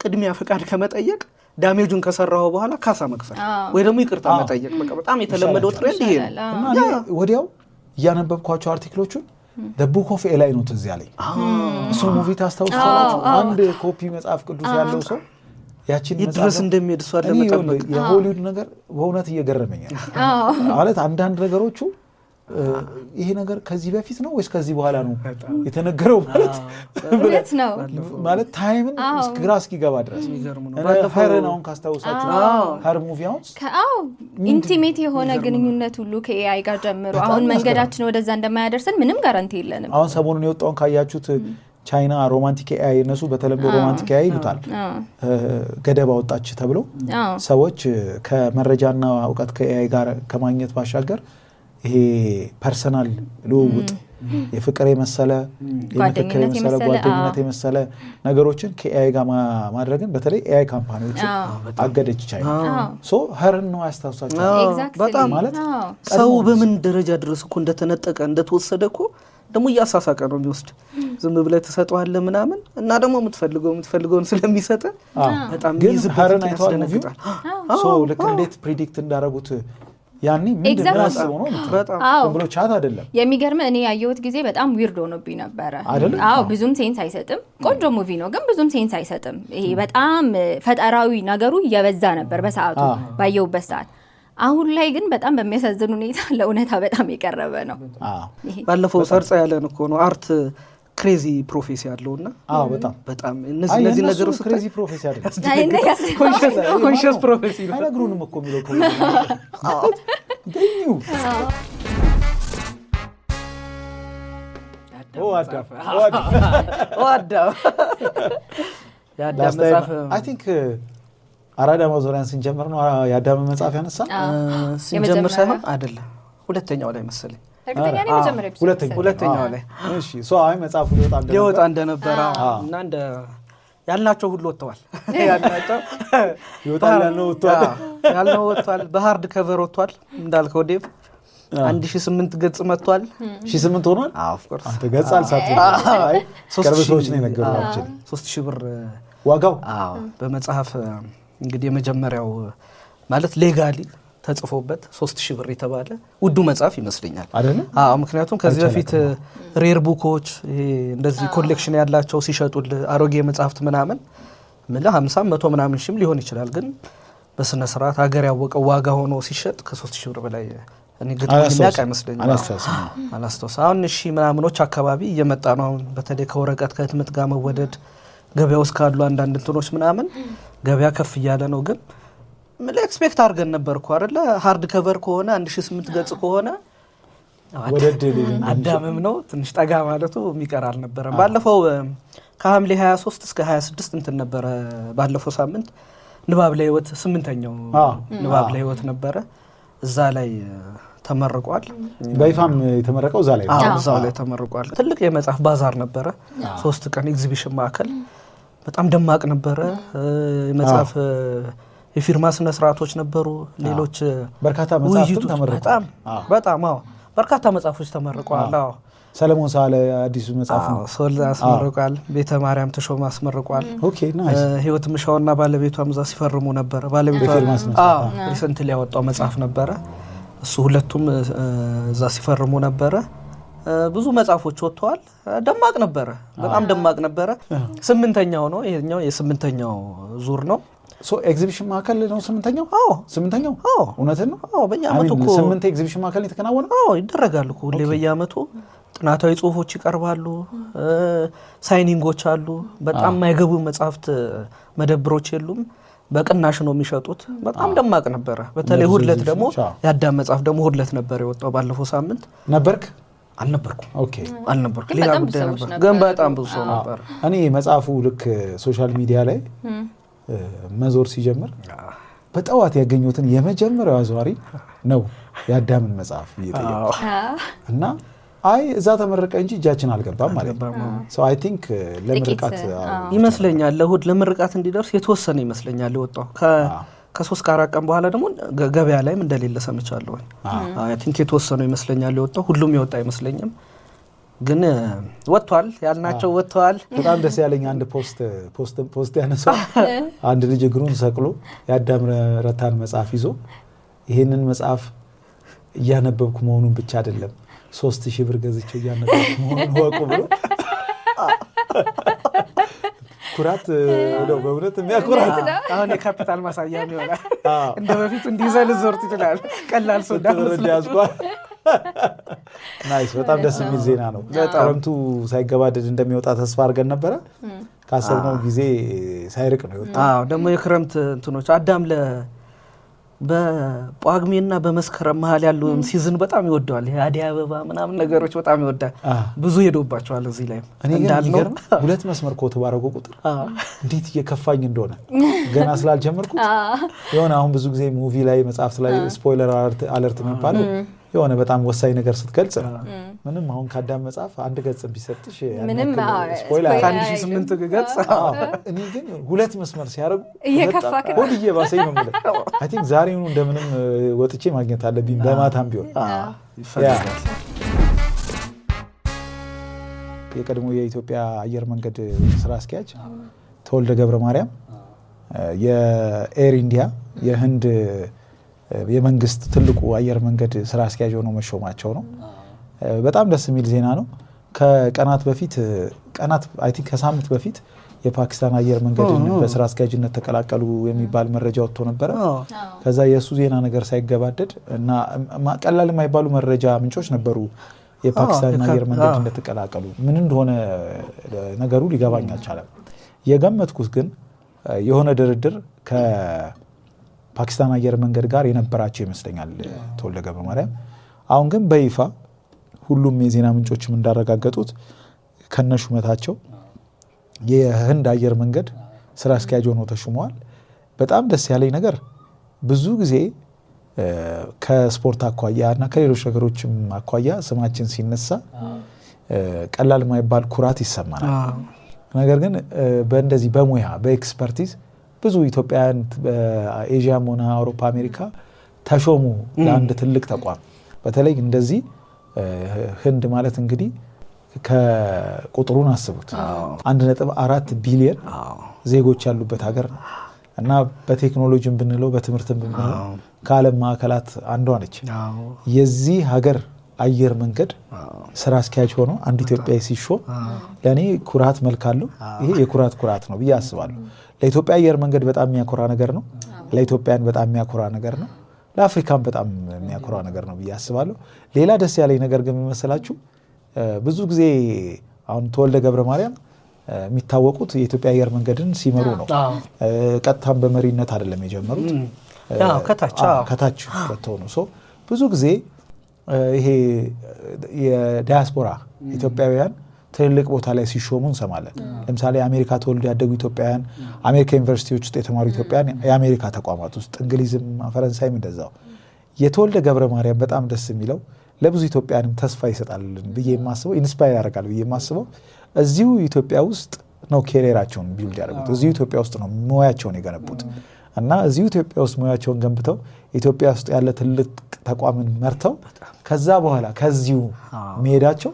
A: ቅድሚያ ፍቃድ ከመጠየቅ ዳሜጁን ከሰራው በኋላ ካሳ መክፈል ወይ ደግሞ ይቅርታ መጠየቅ። በጣም የተለመደው ትሬንድ ይሄ ነው።
B: እና ወዲያው ያነበብኳቸው አርቲክሎቹን the book of Eli ነው ትዝ ያለኝ። እሱ ሙቪ ታስታውሳላችሁ? አንድ ኮፒ መጽሐፍ ቅዱስ ያለው ሰው ያቺን
A: ድረስ እንደሚሄድ እሷ ለመጠበቅ
B: የሆሊውድ ነገር በእውነት እየገረመኝ ማለት አንዳንድ ነገሮቹ ይሄ ነገር ከዚህ በፊት ነው ወይስ ከዚህ በኋላ ነው የተነገረው ማለት ታይምን ግራ እስኪገባ ድረስ ሀረን አሁን ካስታውሳችሁ ሀር ሙቪያውን
C: ኢንቲሜት የሆነ ግንኙነት ሁሉ ከኤአይ ጋር ጀምሮ አሁን መንገዳችን ወደዛ እንደማያደርሰን ምንም ጋራንቲ የለንም።
B: አሁን ሰሞኑን የወጣውን ካያችሁት ቻይና ሮማንቲክ ኤአይ እነሱ በተለምዶ ሮማንቲክ ኤአይ ይሉታል ገደብ አወጣች ተብሎ ሰዎች ከመረጃና እውቀት ከኤአይ ጋር ከማግኘት ባሻገር ይሄ ፐርሰናል ልውውጥ የፍቅር የመሰለ የምክክር የመሰለ ጓደኝነት የመሰለ ነገሮችን ከኤአይ ጋር ማድረግን በተለይ ኤአይ ካምፓኒዎችን አገደች ቻይና። ሶ ሀርን ነው ያስታውሳችሁ
A: በጣም ማለት ሰው በምን ደረጃ ድረስ እኮ እንደተነጠቀ እንደተወሰደ እኮ ደግሞ እያሳሳቀ ነው የሚወስድ። ዝም ብለህ ተሰጠዋለህ ምናምን እና ደግሞ የምትፈልገውን ስለሚሰጥ በጣም
B: ሀርን አይተዋል። ሶ ልክ እንዴት ፕሪዲክት እንዳደረጉት ያኒ ምንድነው ያሰበው ነው በጣም ብሎ ቻት አይደለም።
C: የሚገርም እኔ ያየሁት ጊዜ በጣም ዊርድ ሆኖብኝ ነበር። ብዙም ሴንስ አይሰጥም። ቆንጆ ሙቪ ነው ግን ብዙም ሴንስ አይሰጥም። ይሄ በጣም ፈጠራዊ ነገሩ እየበዛ ነበር በሰዓቱ ባየውበት ሰዓት። አሁን ላይ ግን በጣም በሚያሳዝን ሁኔታ ለእውነታ በጣም የቀረበ ነው።
A: ባለፈው ሰርጻ ያለን እኮ ነው አርት ክሬዚ ፕሮፌሲ ያለውና በጣም እነዚህ ነገሮች
B: ክሬዚ ፕሮፌሲ አይደለም
A: ኮንሺየስ ፕሮፌሲ ነው።
B: አይነግሩንም እኮ የሚለው
A: ያዳም መጽሐፍ
B: አይ ቲንክ አራዳ ማዞሪያን ስንጀምር ነው ያዳም መጽሐፍ ያነሳ
A: ስንጀምር ሳይሆን አይደለም ሁለተኛው ላይ መሰለኝ ሁለተኛው ላይ
B: እሺ ሶ አይ መጽሐፉ
A: ሊወጣ እንደነበረ እና እንደ ያልናቸው ሁሉ ወጥተዋል።
B: ይወጣል
A: ያልነው ወጥቷል። በሃርድ ከቨር ወጥቷል እንዳልከው ዴቭ 1008 ገጽ መጥቷል።
B: 1008 ሆኗል።
A: ኦፍ ኮርስ
B: አንተ ገጽ አልሳት አይ ቅርብቶች ነው የነገሩአችን
A: 3000 ብር
B: ዋጋው።
A: በመጽሐፍ እንግዲህ የመጀመሪያው ማለት ሌጋሊ ተጽፎበት 3000 ብር የተባለ ውዱ መጽሐፍ ይመስለኛል
B: አይደል?
A: ምክንያቱም ከዚህ በፊት ሬር ቡኮች ይሄ እንደዚህ ኮሌክሽን ያላቸው ሲሸጡል አሮጌ መጽሐፍት ምናምን 50 100 ምናምን ሺም ሊሆን ይችላል ግን በስነ ስርዓት ሀገር ያወቀው ዋጋ ሆኖ ሲሸጥ ከ3000 ብር በላይ እኔ ግጥም የሚያውቅ አይመስለኝም። አላስተውስ አሁን እሺ ምናምኖች አካባቢ እየመጣ ነው። በተለይ ከወረቀት ከህትመት ጋር መወደድ ገበያ ውስጥ ካሉ አንዳንድ እንትኖች ምናምን ገበያ ከፍ እያለ ነው ግን ምን ኤክስፔክት አድርገን ነበርኩ አይደለ? ሃርድ ከቨር ከሆነ 1008 ገጽ ከሆነ አዳምም ነው ትንሽ ጠጋ ማለቱ የሚቀር አልነበረም። ባለፈው ከሐምሌ 23 እስከ 26 እንትን ነበረ። ባለፈው ሳምንት ንባብ ለህይወት 8ኛው ንባብ ለህይወት ነበረ። እዛ ላይ ተመርቋል።
B: በይፋም የተመረቀው እዛ ላይ
A: ነው። እዛው ላይ ተመርቋል። ትልቅ የመጽሐፍ ባዛር ነበረ። 3 ቀን ኤግዚቢሽን ማዕከል በጣም ደማቅ ነበረ። የመጽሐፍ የፊርማ ስነ ስርዓቶች ነበሩ። ሌሎች
B: በርካታ መጽሐፍት ተመርቀዋል።
A: በጣም በርካታ መጽሐፎች ተመርቀዋል።
B: ሰለሞን ሳለ አዲሱ መጽሐፍ ነው
A: ሶል አስመርቋል። ቤተ ማርያም ተሾመ አስመርቋል።
B: ኦኬ ናይስ።
A: ህይወት ምሻውና ባለቤቷም እዛ ሲፈርሙ ነበር። ባለቤቷ ሪሰንትሊ ያወጣው መጽሐፍ ነበረ። እሱ ሁለቱም እዛ ሲፈርሙ ነበረ። ብዙ መጽሐፎች ወጥተዋል። ደማቅ ነበረ። በጣም ደማቅ ነበረ። 8ኛው ነው ይሄኛው የ8ኛው ዙር ነው።
B: ሶ ኤግዚቢሽን ማዕከል ነው 8ኛው? 8ኛው? እውነትን ነው?
A: በየአመቱ እኮ
B: 8 ኤግዚቢሽን ማዕከል የተከናወነ?
A: ይደረጋል እኮ ሁሌ በየአመቱ ጥናታዊ ጽሁፎች ይቀርባሉ። ሳይኒንጎች አሉ። በጣም የማይገቡ መጽሐፍት መደብሮች የሉም። በቅናሽ ነው የሚሸጡት። በጣም ደማቅ ነበረ። በተለይ ሁለት ደግሞ ያዳም መጽሐፍ ደግሞ ሁለት ነበር የወጣው ባለፈው ሳምንት
B: ነበርክ?
A: አልነበርኩም።
B: ኦኬ
A: አልነበርኩም። ሌላ ጉዳይ ነበር፣ ግን በጣም ብዙ ሰው ነበር።
B: እኔ መጽሐፉ ልክ ሶሻል ሚዲያ ላይ መዞር ሲጀምር በጠዋት ያገኙትን የመጀመሪያው አዟሪ ነው የአዳምን መጽሐፍ ይጠየቁ እና አይ እዛ ተመረቀ እንጂ እጃችን አልገባም ማለት ነው። ሶ አይ ቲንክ ለምርቃት
A: ይመስለኛል ለእሑድ ለምርቃት እንዲደርስ የተወሰነ ይመስለኛል የወጣው ከ3 ከ4 ቀን በኋላ ደግሞ ገበያ ላይም እንደሌለ ሰምቻለሁ። አይ ቲንክ የተወሰነው ይመስለኛል የወጣው፣ ሁሉም የወጣ አይመስለኝም፣ ግን ወጥቷል ያልናቸው ወጥቷል።
B: በጣም ደስ ያለኝ አንድ ፖስት ያነሳው አንድ ልጅ እግሩን ሰቅሎ የአዳም ረታን መጽሐፍ ይዞ ይሄንን መጽሐፍ እያነበብኩ መሆኑን ብቻ አይደለም 3000 ብር ገዝቼው እያነበብኩ መሆኑን ወቁ ብሎ ኩራት ነው በእውነት የሚያኩራት።
A: አሁን የካፒታል ማሳያ ነው ይሆናል። እንደ በፊቱ እንዲዘል ዞርት ይችላል። ቀላል ሰው
B: እንዳያስቋል። ናይስ በጣም ደስ የሚል ዜና ነው። ክረምቱ ሳይገባደድ እንደሚወጣ ተስፋ አድርገን ነበረ። ካሰብነው ጊዜ ሳይርቅ ነው የወጣው።
A: አዎ ደግሞ የክረምት እንትኖች አዳም በጳጉሜና በመስከረም መሀል ያለው ሲዝን በጣም ይወደዋል። ይሄ አዲስ አበባ ምናምን ነገሮች በጣም ይወዳል። ብዙ ሄዶባቸዋል እዚህ ላይ
B: እንዳልነው ሁለት መስመር ኮት ባረጎ ቁጥር እንዴት እየከፋኝ እንደሆነ ገና ስላልጀመርኩት የሆነ አሁን ብዙ ጊዜ ሙቪ ላይ መጽሐፍት ላይ ስፖይለር አለርት የሚባለው የሆነ በጣም ወሳኝ ነገር ስትገልጽ ምንም አሁን ከአዳም መጽሐፍ አንድ ገጽ ቢሰጥሽ
C: ምንም
B: ስፖይለር
A: 18 ገጽ
B: እኔ ግን ሁለት መስመር ሲያረጉ ወዲዬ ባሰኝ ነው ማለት አይ ቲንክ ዛሬው እንደምንም ወጥቼ ማግኘት አለብኝ በማታም ቢሆን ይፈልጋል። የቀድሞ የኢትዮጵያ አየር መንገድ ስራ አስኪያጅ ተወልደ ገብረ ማርያም የኤር ኢንዲያ የህንድ የመንግስት ትልቁ አየር መንገድ ስራ አስኪያጅ ሆኖ መሾማቸው ነው። በጣም ደስ የሚል ዜና ነው። ከቀናት በፊት አይ ቲንክ ከሳምንት በፊት የፓኪስታን አየር መንገድን በስራ አስኪያጅነት ተቀላቀሉ የሚባል መረጃ ወጥቶ ነበር። ከዛ የሱ ዜና ነገር ሳይገባደድ እና ቀላል የማይባሉ መረጃ ምንጮች ነበሩ የፓኪስታን አየር መንገድ እንደተቀላቀሉ። ምን እንደሆነ ነገሩ ሊገባኝ አልቻለም። የገመትኩት ግን የሆነ ድርድር ፓኪስታን አየር መንገድ ጋር የነበራቸው ይመስለኛል ተወልደ ገብረ ማርያም። አሁን ግን በይፋ ሁሉም የዜና ምንጮችም እንዳረጋገጡት ከነሹመታቸው የህንድ አየር መንገድ ስራ አስኪያጅ ሆነው ተሹመዋል። በጣም ደስ ያለኝ ነገር ብዙ ጊዜ ከስፖርት አኳያ እና ከሌሎች ነገሮችም አኳያ ስማችን ሲነሳ ቀላል የማይባል ኩራት ይሰማናል። ነገር ግን በእንደዚህ በሙያ በኤክስፐርቲዝ ብዙ ኢትዮጵያውያን በኤዥያም ሆነ አውሮፓ አሜሪካ ተሾሙ ለአንድ ትልቅ ተቋም። በተለይ እንደዚህ ህንድ ማለት እንግዲህ ከቁጥሩን አስቡት 1.4 ቢሊዮን ዜጎች ያሉበት ሀገር ነው እና በቴክኖሎጂም ብንለው በትምህርትም ብንለው ከዓለም ማዕከላት አንዷ ነች። የዚህ ሀገር አየር መንገድ ስራ አስኪያጅ ሆኖ አንድ ኢትዮጵያዊ ሲሾም ለኔ ኩራት መልካለው። ይሄ የኩራት ነው ብዬ አስባለሁ። ለኢትዮጵያ አየር መንገድ በጣም የሚያኮራ ነገር ነው። ለኢትዮጵያን በጣም የሚያኮራ ነገር ነው። ለአፍሪካም በጣም የሚያኮራ ነገር ነው ብዬ አስባለሁ። ሌላ ደስ ያለኝ ነገር ግን የሚመስላችሁ ብዙ ጊዜ አሁን ተወልደ ገብረ ማርያም የሚታወቁት የኢትዮጵያ አየር መንገድን ሲመሩ ነው። ቀጥታም በመሪነት አይደለም የጀመሩት፣ ከታች ወጥተው ነው። ብዙ ጊዜ ይሄ የዲያስፖራ ኢትዮጵያውያን ትልቅ ቦታ ላይ ሲሾሙ እንሰማለን። ለምሳሌ አሜሪካ ተወልደው ያደጉ ኢትዮጵያውያን፣ አሜሪካ ዩኒቨርሲቲዎች ውስጥ የተማሩ ኢትዮጵያውያን የአሜሪካ ተቋማት ውስጥ፣ እንግሊዝም ፈረንሳይም እንደዛው። የተወልደ ገብረ ማርያም በጣም ደስ የሚለው ለብዙ ኢትዮጵያውያንም ተስፋ ይሰጣልን ብዬ የማስበው ኢንስፓየር ያደርጋል ብዬ የማስበው እዚሁ ኢትዮጵያ ውስጥ ነው ኬሪየራቸውን ቢልድ ያደርጉት። እዚሁ ኢትዮጵያ ውስጥ ነው ሙያቸውን የገነቡት እና እዚሁ ኢትዮጵያ ውስጥ ሙያቸውን ገንብተው ኢትዮጵያ ውስጥ ያለ ትልቅ ተቋምን መርተው ከዛ በኋላ ከዚሁ መሄዳቸው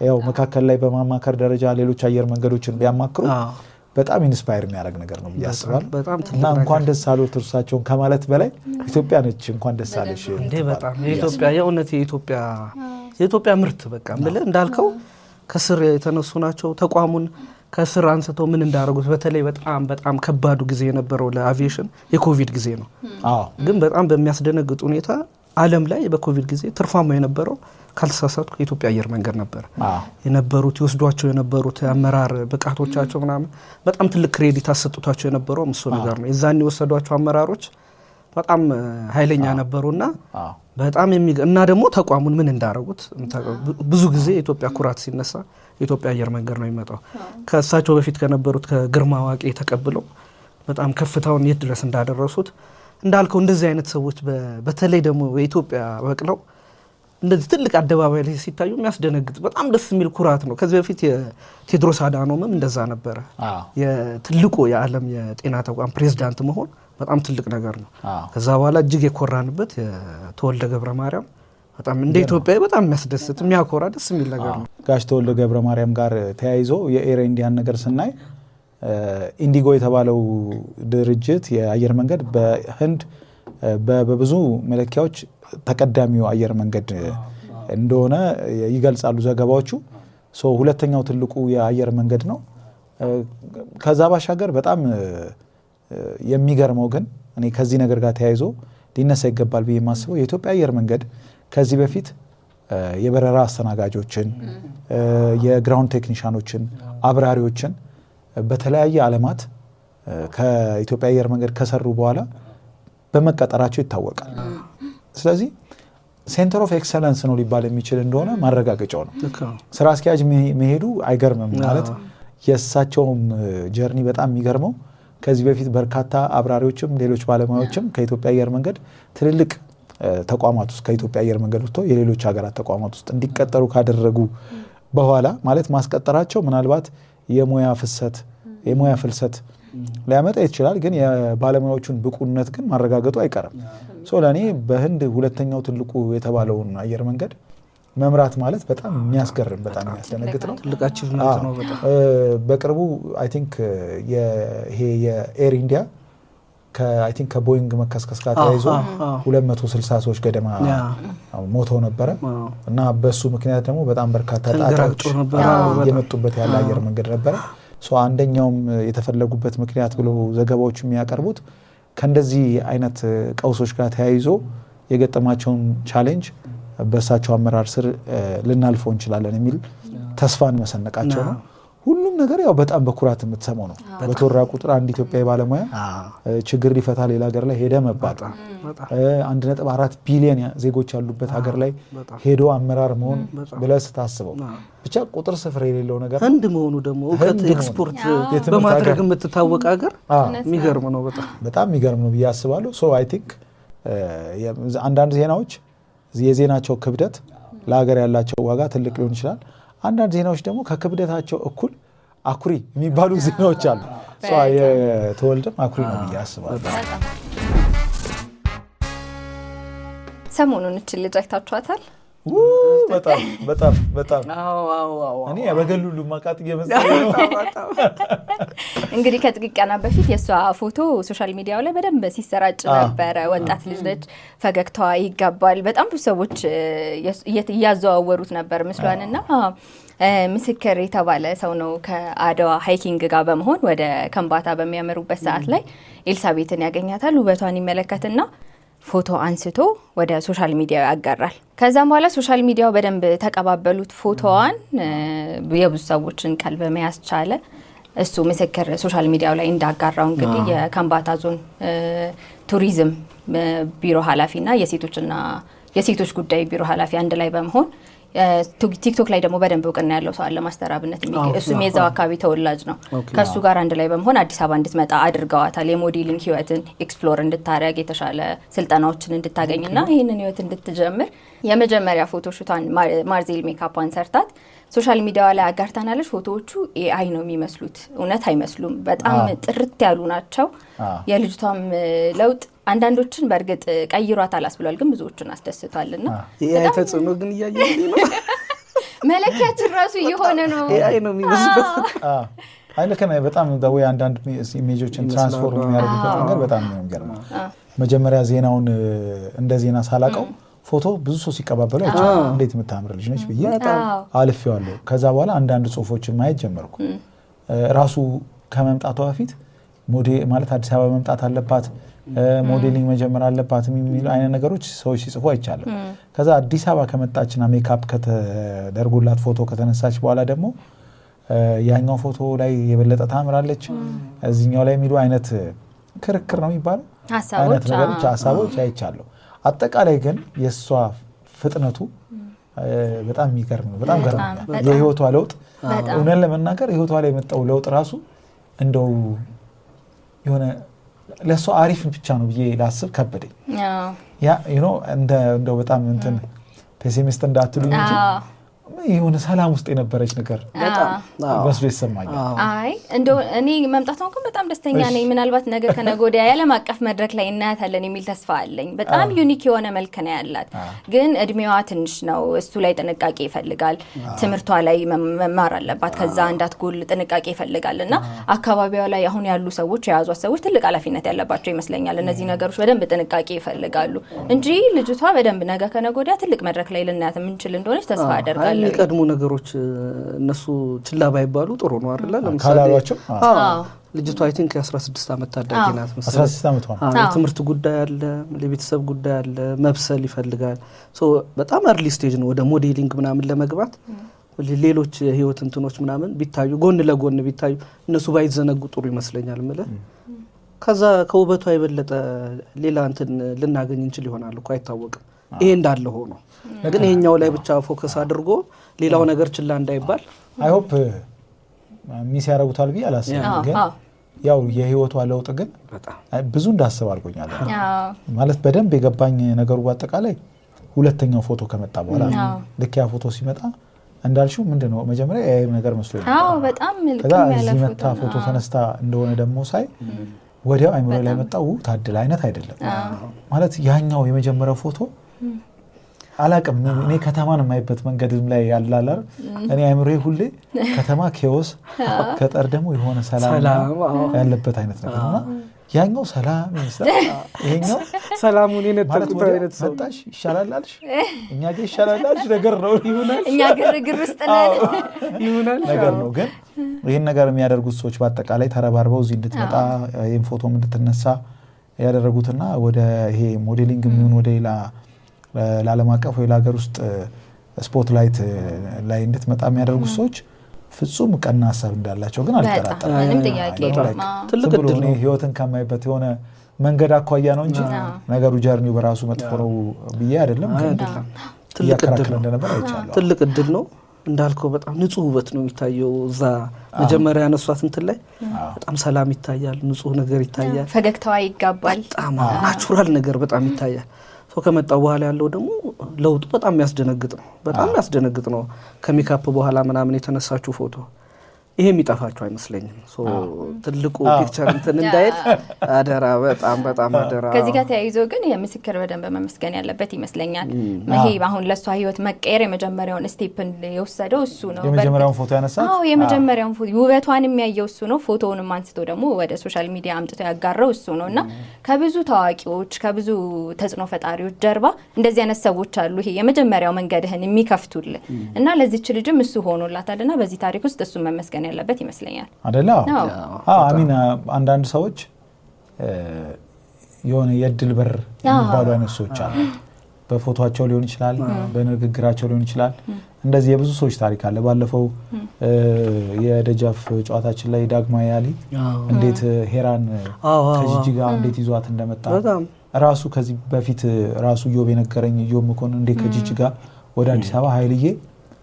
B: ያው መካከል ላይ በማማከር ደረጃ ሌሎች አየር መንገዶችን ቢያማክሩ በጣም ኢንስፓየር የሚያደርግ ነገር ነው ብዬ አስባለሁ። እና እንኳን ደስ አሎት እርሳቸውን ከማለት በላይ ኢትዮጵያ ነች እንኳን ደስ አለሽ
A: እንዴ! በጣም የኢትዮጵያ የእውነት የኢትዮጵያ ምርት በቃ ማለት እንዳልከው ከስር የተነሱ ናቸው። ተቋሙን ከስር አንስተው ምን እንዳደረጉት በተለይ በጣም ከባዱ ጊዜ የነበረው ለአቪዬሽን የኮቪድ ጊዜ ነው። ግን በጣም በሚያስደነግጥ ሁኔታ ዓለም ላይ በኮቪድ ጊዜ ትርፋማ የነበረው ካልተሳሳትኩ የኢትዮጵያ አየር መንገድ ነበር የነበሩት። ይወስዷቸው የነበሩት አመራር ብቃቶቻቸው ምናምን በጣም ትልቅ ክሬዲት አሰጥቷቸው የነበረው እሱ ነገር ነው። የዛን የወሰዷቸው አመራሮች በጣም ኃይለኛ ነበሩና በጣም እና ደግሞ ተቋሙን ምን እንዳረጉት ብዙ ጊዜ የኢትዮጵያ ኩራት ሲነሳ የኢትዮጵያ አየር መንገድ ነው የሚመጣው። ከእሳቸው በፊት ከነበሩት ከግርማ ዋቄ ተቀብለው በጣም ከፍታውን የት ድረስ እንዳደረሱት እንዳልከው እንደዚህ አይነት ሰዎች በተለይ ደግሞ የኢትዮጵያ በቅለው እንደዚህ ትልቅ አደባባይ ላይ ሲታዩ የሚያስደነግጥ በጣም ደስ የሚል ኩራት ነው። ከዚህ በፊት የቴድሮስ አዳኖምም እንደዛ ነበረ። የትልቁ የዓለም የጤና ተቋም ፕሬዝዳንት መሆን በጣም ትልቅ ነገር ነው። ከዛ በኋላ እጅግ የኮራንበት የተወልደ ገብረ ማርያም በጣም እንደ ኢትዮጵያ በጣም የሚያስደስት የሚያኮራ ደስ የሚል ነገር ነው።
B: ጋሽ ተወልደ ገብረ ማርያም ጋር ተያይዞ የኤር ኢንዲያን ነገር ስናይ ኢንዲጎ የተባለው ድርጅት የአየር መንገድ በህንድ በብዙ መለኪያዎች ተቀዳሚው አየር መንገድ እንደሆነ ይገልጻሉ ዘገባዎቹ። ሁለተኛው ትልቁ የአየር መንገድ ነው። ከዛ ባሻገር በጣም የሚገርመው ግን እኔ ከዚህ ነገር ጋር ተያይዞ ሊነሳ ይገባል ብዬ የማስበው የኢትዮጵያ አየር መንገድ ከዚህ በፊት የበረራ አስተናጋጆችን፣ የግራውንድ ቴክኒሻኖችን፣ አብራሪዎችን በተለያየ ዓለማት ከኢትዮጵያ አየር መንገድ ከሰሩ በኋላ በመቀጠራቸው ይታወቃል። ስለዚህ ሴንተር ኦፍ ኤክሰለንስ ነው ሊባል የሚችል እንደሆነ ማረጋገጫው ነው። ስራ አስኪያጅ መሄዱ አይገርምም ማለት የእሳቸውም ጀርኒ በጣም የሚገርመው ከዚህ በፊት በርካታ አብራሪዎችም ሌሎች ባለሙያዎችም ከኢትዮጵያ አየር መንገድ ትልልቅ ተቋማት ውስጥ ከኢትዮጵያ አየር መንገድ ወጥተው የሌሎች ሀገራት ተቋማት ውስጥ እንዲቀጠሩ ካደረጉ በኋላ ማለት ማስቀጠራቸው ምናልባት የሙያ ፍልሰት ሊያመጣ ይችላል፣ ግን የባለሙያዎቹን ብቁነት ግን ማረጋገጡ አይቀርም። ለእኔ በህንድ ሁለተኛው ትልቁ የተባለውን አየር መንገድ መምራት ማለት በጣም የሚያስገርም በጣም የሚያስደነግጥ ነው።
A: ትልቅ አቺቭመንት ነው በጣም።
B: በቅርቡ አይ ቲንክ ይሄ የኤር ኢንዲያ አይ ቲንክ ከቦይንግ መከስከስ ጋር ተያይዞ 260 ሰዎች ገደማ ሞተው ነበረ እና በሱ ምክንያት ደግሞ በጣም በርካታ ጣጣዎች እየመጡበት ያለ አየር መንገድ ነበረ። አንደኛውም የተፈለጉበት ምክንያት ብሎ ዘገባዎች የሚያቀርቡት ከእንደዚህ አይነት ቀውሶች ጋር ተያይዞ የገጠማቸውን ቻሌንጅ በእሳቸው አመራር ስር ልናልፈው እንችላለን የሚል ተስፋን መሰነቃቸው ነው። ሁሉም ነገር ያው በጣም በኩራት የምትሰማው ነው። በተወራ ቁጥር አንድ ኢትዮጵያዊ ባለሙያ ችግር ሊፈታ ሌላ ሀገር ላይ ሄደ መባል 1.4 ቢሊዮን ዜጎች ያሉበት ሀገር ላይ ሄዶ አመራር መሆን ብለህ ስታስበው ብቻ ቁጥር ስፍር የሌለው ነገር።
A: ህንድ መሆኑ ደግሞ እውቀት ኤክስፖርት በማድረግ የምትታወቅ ሀገር የሚገርም ነው።
B: በጣም የሚገርም ነው ብዬ አስባለሁ። አይ ቲንክ አንዳንድ ዜናዎች የዜናቸው ክብደት ለሀገር ያላቸው ዋጋ ትልቅ ሊሆን ይችላል። አንዳንድ ዜናዎች ደግሞ ከክብደታቸው እኩል አኩሪ የሚባሉ ዜናዎች አሉ። የተወልደም አኩሪ ነው ብዬ አስባለሁ።
C: ሰሞኑን እችን ልጅ አይታችኋታል?
B: በጣም እኔ በገሉሉ ማቃጥ እየመሰለኝ ነው።
C: እንግዲህ ከጥቂት ቀናት በፊት የእሷ ፎቶ ሶሻል ሚዲያው ላይ በደንብ ሲሰራጭ ነበረ። ወጣት ልጅ ነች፣ ፈገግታዋ ይጋባል። በጣም ብዙ ሰዎች እያዘዋወሩት ነበር ምስሏንና ምስክር የተባለ ሰው ነው ከአድዋ ሃይኪንግ ጋር በመሆን ወደ ከምባታ በሚያመሩበት ሰዓት ላይ ኤልሳቤትን ያገኛታል። ውበቷን ይመለከትና ፎቶ አንስቶ ወደ ሶሻል ሚዲያው ያጋራል። ከዛም በኋላ ሶሻል ሚዲያው በደንብ ተቀባበሉት ፎቶዋን። የብዙ ሰዎችን ቀልብ መያዝ ቻለ። እሱ ምስክር ሶሻል ሚዲያው ላይ እንዳጋራው እንግዲህ የከምባታ ዞን ቱሪዝም ቢሮ ኃላፊና የሴቶች ጉዳይ ቢሮ ኃላፊ አንድ ላይ በመሆን ቲክቶክ ላይ ደግሞ በደንብ እውቅና ያለው ሰው አለ ማስተራብነት የሚገኝ እሱም የዛው አካባቢ ተወላጅ ነው። ከሱ ጋር አንድ ላይ በመሆን አዲስ አበባ እንድትመጣ አድርገዋታል። የሞዴሊንግ ህይወትን ኤክስፕሎር እንድታረግ የተሻለ ስልጠናዎችን እንድታገኝና ይሄንን ህይወት እንድትጀምር የመጀመሪያ ፎቶሹታን ማርዜል ሜካፓን ሰርታት ሶሻል ሚዲያ ላይ አጋርታናለች። ፎቶዎቹ ኤአይ ነው የሚመስሉት፣ እውነት አይመስሉም። በጣም ጥርት ያሉ ናቸው። የልጅቷም ለውጥ አንዳንዶችን በእርግጥ ቀይሯታል አስብሏል፣ ግን ብዙዎችን አስደስቷልና
A: ኤአይ ተጽዕኖ ግን እያየን ነው።
C: መለኪያችን ራሱ እየሆነ ነው።
A: ኤአይ ነው የሚመስለው።
B: አይለከና በጣም ወይ አንዳንድ ኢሜጆችን ትራንስፎርም የሚያደርጉበት ነገር በጣም ነው የሚገርመው። መጀመሪያ ዜናውን እንደ ዜና ሳላቀው ፎቶ ብዙ ሰው ሲቀባበሉ አይቻልም። እንዴት የምታምር ልጅ ነች ብዬ አልፌዋለሁ። ከዛ በኋላ አንዳንድ ጽሁፎችን ማየት ጀመርኩ። ራሱ ከመምጣቷ በፊት ማለት አዲስ አበባ መምጣት አለባት፣ ሞዴሊንግ መጀመር አለባት የሚሉ አይነት ነገሮች ሰዎች ሲጽፉ አይቻልም። ከዛ አዲስ አበባ ከመጣችና ሜካፕ ከተደርጎላት ፎቶ ከተነሳች በኋላ ደግሞ ያኛው ፎቶ ላይ የበለጠ ታምራለች፣ እዚህኛው ላይ የሚሉ አይነት ክርክር ነው የሚባለው አይነት ነገሮች ሀሳቦች አይቻለሁ። አጠቃላይ ግን የእሷ ፍጥነቱ በጣም የሚገርም ነው። በጣም ገርሞኛል። የህይወቷ ለውጥ እውነት ለመናገር ህይወቷ ላይ የመጣው ለውጥ ራሱ እንደው የሆነ ለእሷ አሪፍ ብቻ ነው ብዬ ላስብ ከበደኝ። እንደው በጣም እንትን ፔሲሚስት እንዳትሉኝ እንጂ የሆነ ሰላም ውስጥ የነበረች ነገር መስሎ ይሰማኛል።
C: አይ እንደው እኔ መምጣቷ እንኳን በጣም ደስተኛ ነኝ። ምናልባት ነገ ከነገ ወዲያ የዓለም አቀፍ መድረክ ላይ እናያታለን የሚል ተስፋ አለኝ። በጣም ዩኒክ የሆነ መልክ ነው ያላት፣ ግን እድሜዋ ትንሽ ነው። እሱ ላይ ጥንቃቄ ይፈልጋል። ትምህርቷ ላይ መማር አለባት፣ ከዛ እንዳትጎል ጥንቃቄ ይፈልጋል። እና አካባቢዋ ላይ አሁን ያሉ ሰዎች የያዟት ሰዎች ትልቅ ኃላፊነት ያለባቸው ይመስለኛል። እነዚህ ነገሮች በደንብ ጥንቃቄ ይፈልጋሉ እንጂ ልጅቷ በደንብ ነገ ከነገ ወዲያ ትልቅ መድረክ ላይ ልናያት የምንችል እንደሆነች ተስፋ አደርጋለሁ።
A: የሚቀድሙ ነገሮች እነሱ ችላ ባይባሉ ጥሩ ነው አይደል? ለምሳሌ ልጅቷ አይ ቲንክ 16 ዓመት ታዳጊ ናት መሰለኝ።
B: 16 ዓመት ሆነ።
A: ትምህርት ጉዳይ አለ፣ ለቤተሰብ ጉዳይ አለ፣ መብሰል ይፈልጋል። በጣም አርሊ ስቴጅ ነው ወደ ሞዴሊንግ ምናምን ለመግባት። ሌሎች የህይወት እንትኖች ምናምን ቢታዩ ጎን ለጎን ቢታዩ እነሱ ባይዘነጉ ጥሩ ይመስለኛል ማለት። ከዛ ከውበቷ የበለጠ ሌላ እንትን ልናገኝ እንችል ይሆናል እኮ አይታወቅም። ይሄ እንዳለ ሆኖ ግን ይሄኛው ላይ ብቻ ፎከስ አድርጎ ሌላው ነገር ችላ እንዳይባል
B: አይ ሆፕ ሚስ ያረጉታል ብዬ አላስብም። ግን ያው የህይወቷ ለውጥ ግን ብዙ እንዳስብ አድርጎኛል ማለት በደንብ የገባኝ ነገሩ። በአጠቃላይ ሁለተኛው ፎቶ ከመጣ በኋላ ልክ ያ ፎቶ ሲመጣ እንዳልሽው ምንድነው መጀመሪያ ያየው ነገር መስሎኝ
C: በጣም ልክም ያለ
B: ፎቶ ተነስታ እንደሆነ ደግሞ ሳይ ወዲያው አይምሮ ላይ መጣው ታድል አይነት አይደለም ማለት ያኛው የመጀመሪያው ፎቶ አላቅም። እኔ ከተማን የማይበት መንገድም ላይ ያላላር እኔ አይምሮዬ ሁሌ ከተማ ኬዎስ ከጠር ደግሞ የሆነ ሰላም ያለበት አይነት ነገርና ያኛው ሰላም ይመስላል። ይሄኛው
A: ሰላሙን የነጠቁት አይነት ሰው
B: መጣሽ ይሻላል አልሽ እኛ ጋር ይሻላል አልሽ ነገር ነው ይሆናል።
C: እኛ ግርግር ውስጥ
A: ይሆናል
B: ነገር ነው። ግን ይሄን ነገር የሚያደርጉት ሰዎች በአጠቃላይ ተረባርበው እዚህ እንድትመጣ ይሄን ፎቶም እንድትነሳ ያደረጉትና ወደ ይሄ ሞዴሊንግ የሚሆን ወደ ሌላ ለዓለም አቀፍ ወይ ለሀገር ውስጥ ስፖትላይት ላይ እንድትመጣ የሚያደርጉት ሰዎች ፍጹም ቀና ሀሳብ እንዳላቸው ግን አልጠራጠርም።
C: ምንም ጥያቄ የለም።
A: ትልቅ እድል ነው።
B: ህይወትን ከማይበት የሆነ መንገድ አኳያ ነው እንጂ ነገሩ ጀርኒው በራሱ መጥፎ ነው ብዬ አይደለም። ትልቅ እድል እንደነበር አይቻለሁ።
A: ትልቅ እድል ነው እንዳልከው። በጣም ንጹህ ውበት ነው የሚታየው እዛ መጀመሪያ ያነሷት እንትን ላይ በጣም ሰላም ይታያል፣ ንጹህ ነገር ይታያል፣
C: ፈገግታዋ ይጋባል፣
A: በጣም ናቹራል ነገር በጣም ይታያል። ከመጣው በኋላ ያለው ደግሞ ለውጡ በጣም የሚያስደነግጥ ነው። በጣም የሚያስደነግጥ ነው። ከሜካፕ በኋላ ምናምን የተነሳችው ፎቶ ይሄ የሚጠፋቸው አይመስለኝም። ትልቁ ፒክቸር እንትን እንዳይል አደራ፣ በጣም በጣም አደራ።
C: ከዚህ ጋር ተያይዞ ግን የምስክር በደንብ መመስገን ያለበት ይመስለኛል። ይሄ አሁን ለሷ ህይወት መቀየር የመጀመሪያውን ስቴፕ የወሰደው እሱ ነው።
B: የመጀመሪያውን ፎቶ ያነሳት
C: የመጀመሪያውን ፎቶ ውበቷን የሚያየው እሱ ነው። ፎቶውንም አንስቶ ደግሞ ወደ ሶሻል ሚዲያ አምጥቶ ያጋራው እሱ ነውና ከብዙ ታዋቂዎች ከብዙ ተጽዕኖ ፈጣሪዎች ጀርባ እንደዚህ አይነት ሰዎች አሉ። ይሄ የመጀመሪያው መንገድህን የሚከፍቱልህ እና ለዚህች ልጅም እሱ ሆኖላታልና በዚህ ታሪክ ውስጥ እሱ መመስገን ያለበት ይመስለኛል አይደል?
B: አሚና አንዳንድ ሰዎች የሆነ የድል በር የሚባሉ አይነት ሰዎች አሉ። በፎቶአቸው ሊሆን ይችላል፣ በንግግራቸው ሊሆን ይችላል። እንደዚህ የብዙ ሰዎች ታሪክ አለ። ባለፈው የደጃፍ ጨዋታችን ላይ ዳግማዊ ያሊ እንዴት ሄራን ከጂጂጋ እንዴት ይዟት እንደመጣ ራሱ ከዚህ በፊት ራሱ ዮብ የነገረኝ ዮብ መኮንን እንዴት ከጂጂጋ ወደ አዲስ አበባ ኃይልዬ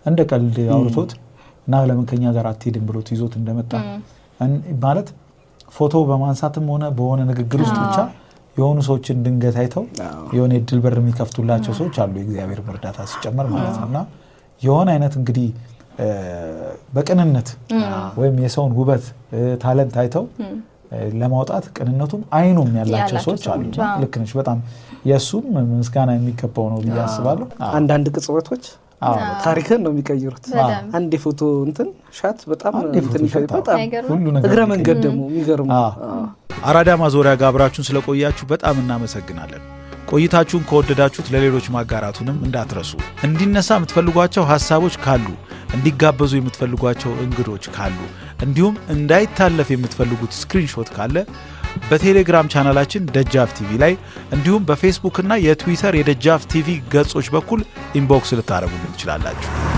B: እንደ ቀልድ አውርቶት እና ለምን ከኛ ጋር አትሄድም ብሎት ይዞት እንደመጣ ማለት ፎቶ በማንሳትም ሆነ በሆነ ንግግር ውስጥ ብቻ የሆኑ ሰዎችን ድንገት አይተው የሆነ እድል በር የሚከፍቱላቸው ሰዎች አሉ። የእግዚአብሔር እርዳታ ሲጨመር ማለት ነውና የሆነ አይነት እንግዲህ በቅንነት ወይም የሰውን ውበት ታለንት አይተው ለማውጣት ቅንነቱም አይኑም ያላቸው ሰዎች አሉ። ልክ ነሽ። በጣም የሱም ምስጋና የሚገባው ነው ብዬ አስባለሁ።
A: አንዳንድ ቅጽበቶች ታሪክን ነው የሚቀይሩት። አንድ ፎቶ እንትን ሻት በጣም እንትን በጣም
B: ሁሉ ነገር
A: እግረ መንገድ ደግሞ የሚገርም።
B: አራዳ ማዞሪያ ጋር አብራችሁን ስለቆያችሁ በጣም እናመሰግናለን። ቆይታችሁን ከወደዳችሁት ለሌሎች ማጋራቱንም እንዳትረሱ። እንዲነሳ የምትፈልጓቸው ሐሳቦች ካሉ፣ እንዲጋበዙ የምትፈልጓቸው እንግዶች ካሉ፣ እንዲሁም እንዳይታለፍ የምትፈልጉት ስክሪንሾት ካለ በቴሌግራም ቻናላችን ደጃፍ ቲቪ ላይ እንዲሁም በፌስቡክ እና የትዊተር የደጃፍ ቲቪ ገጾች በኩል ኢንቦክስ ልታረጉልን ትችላላችሁ።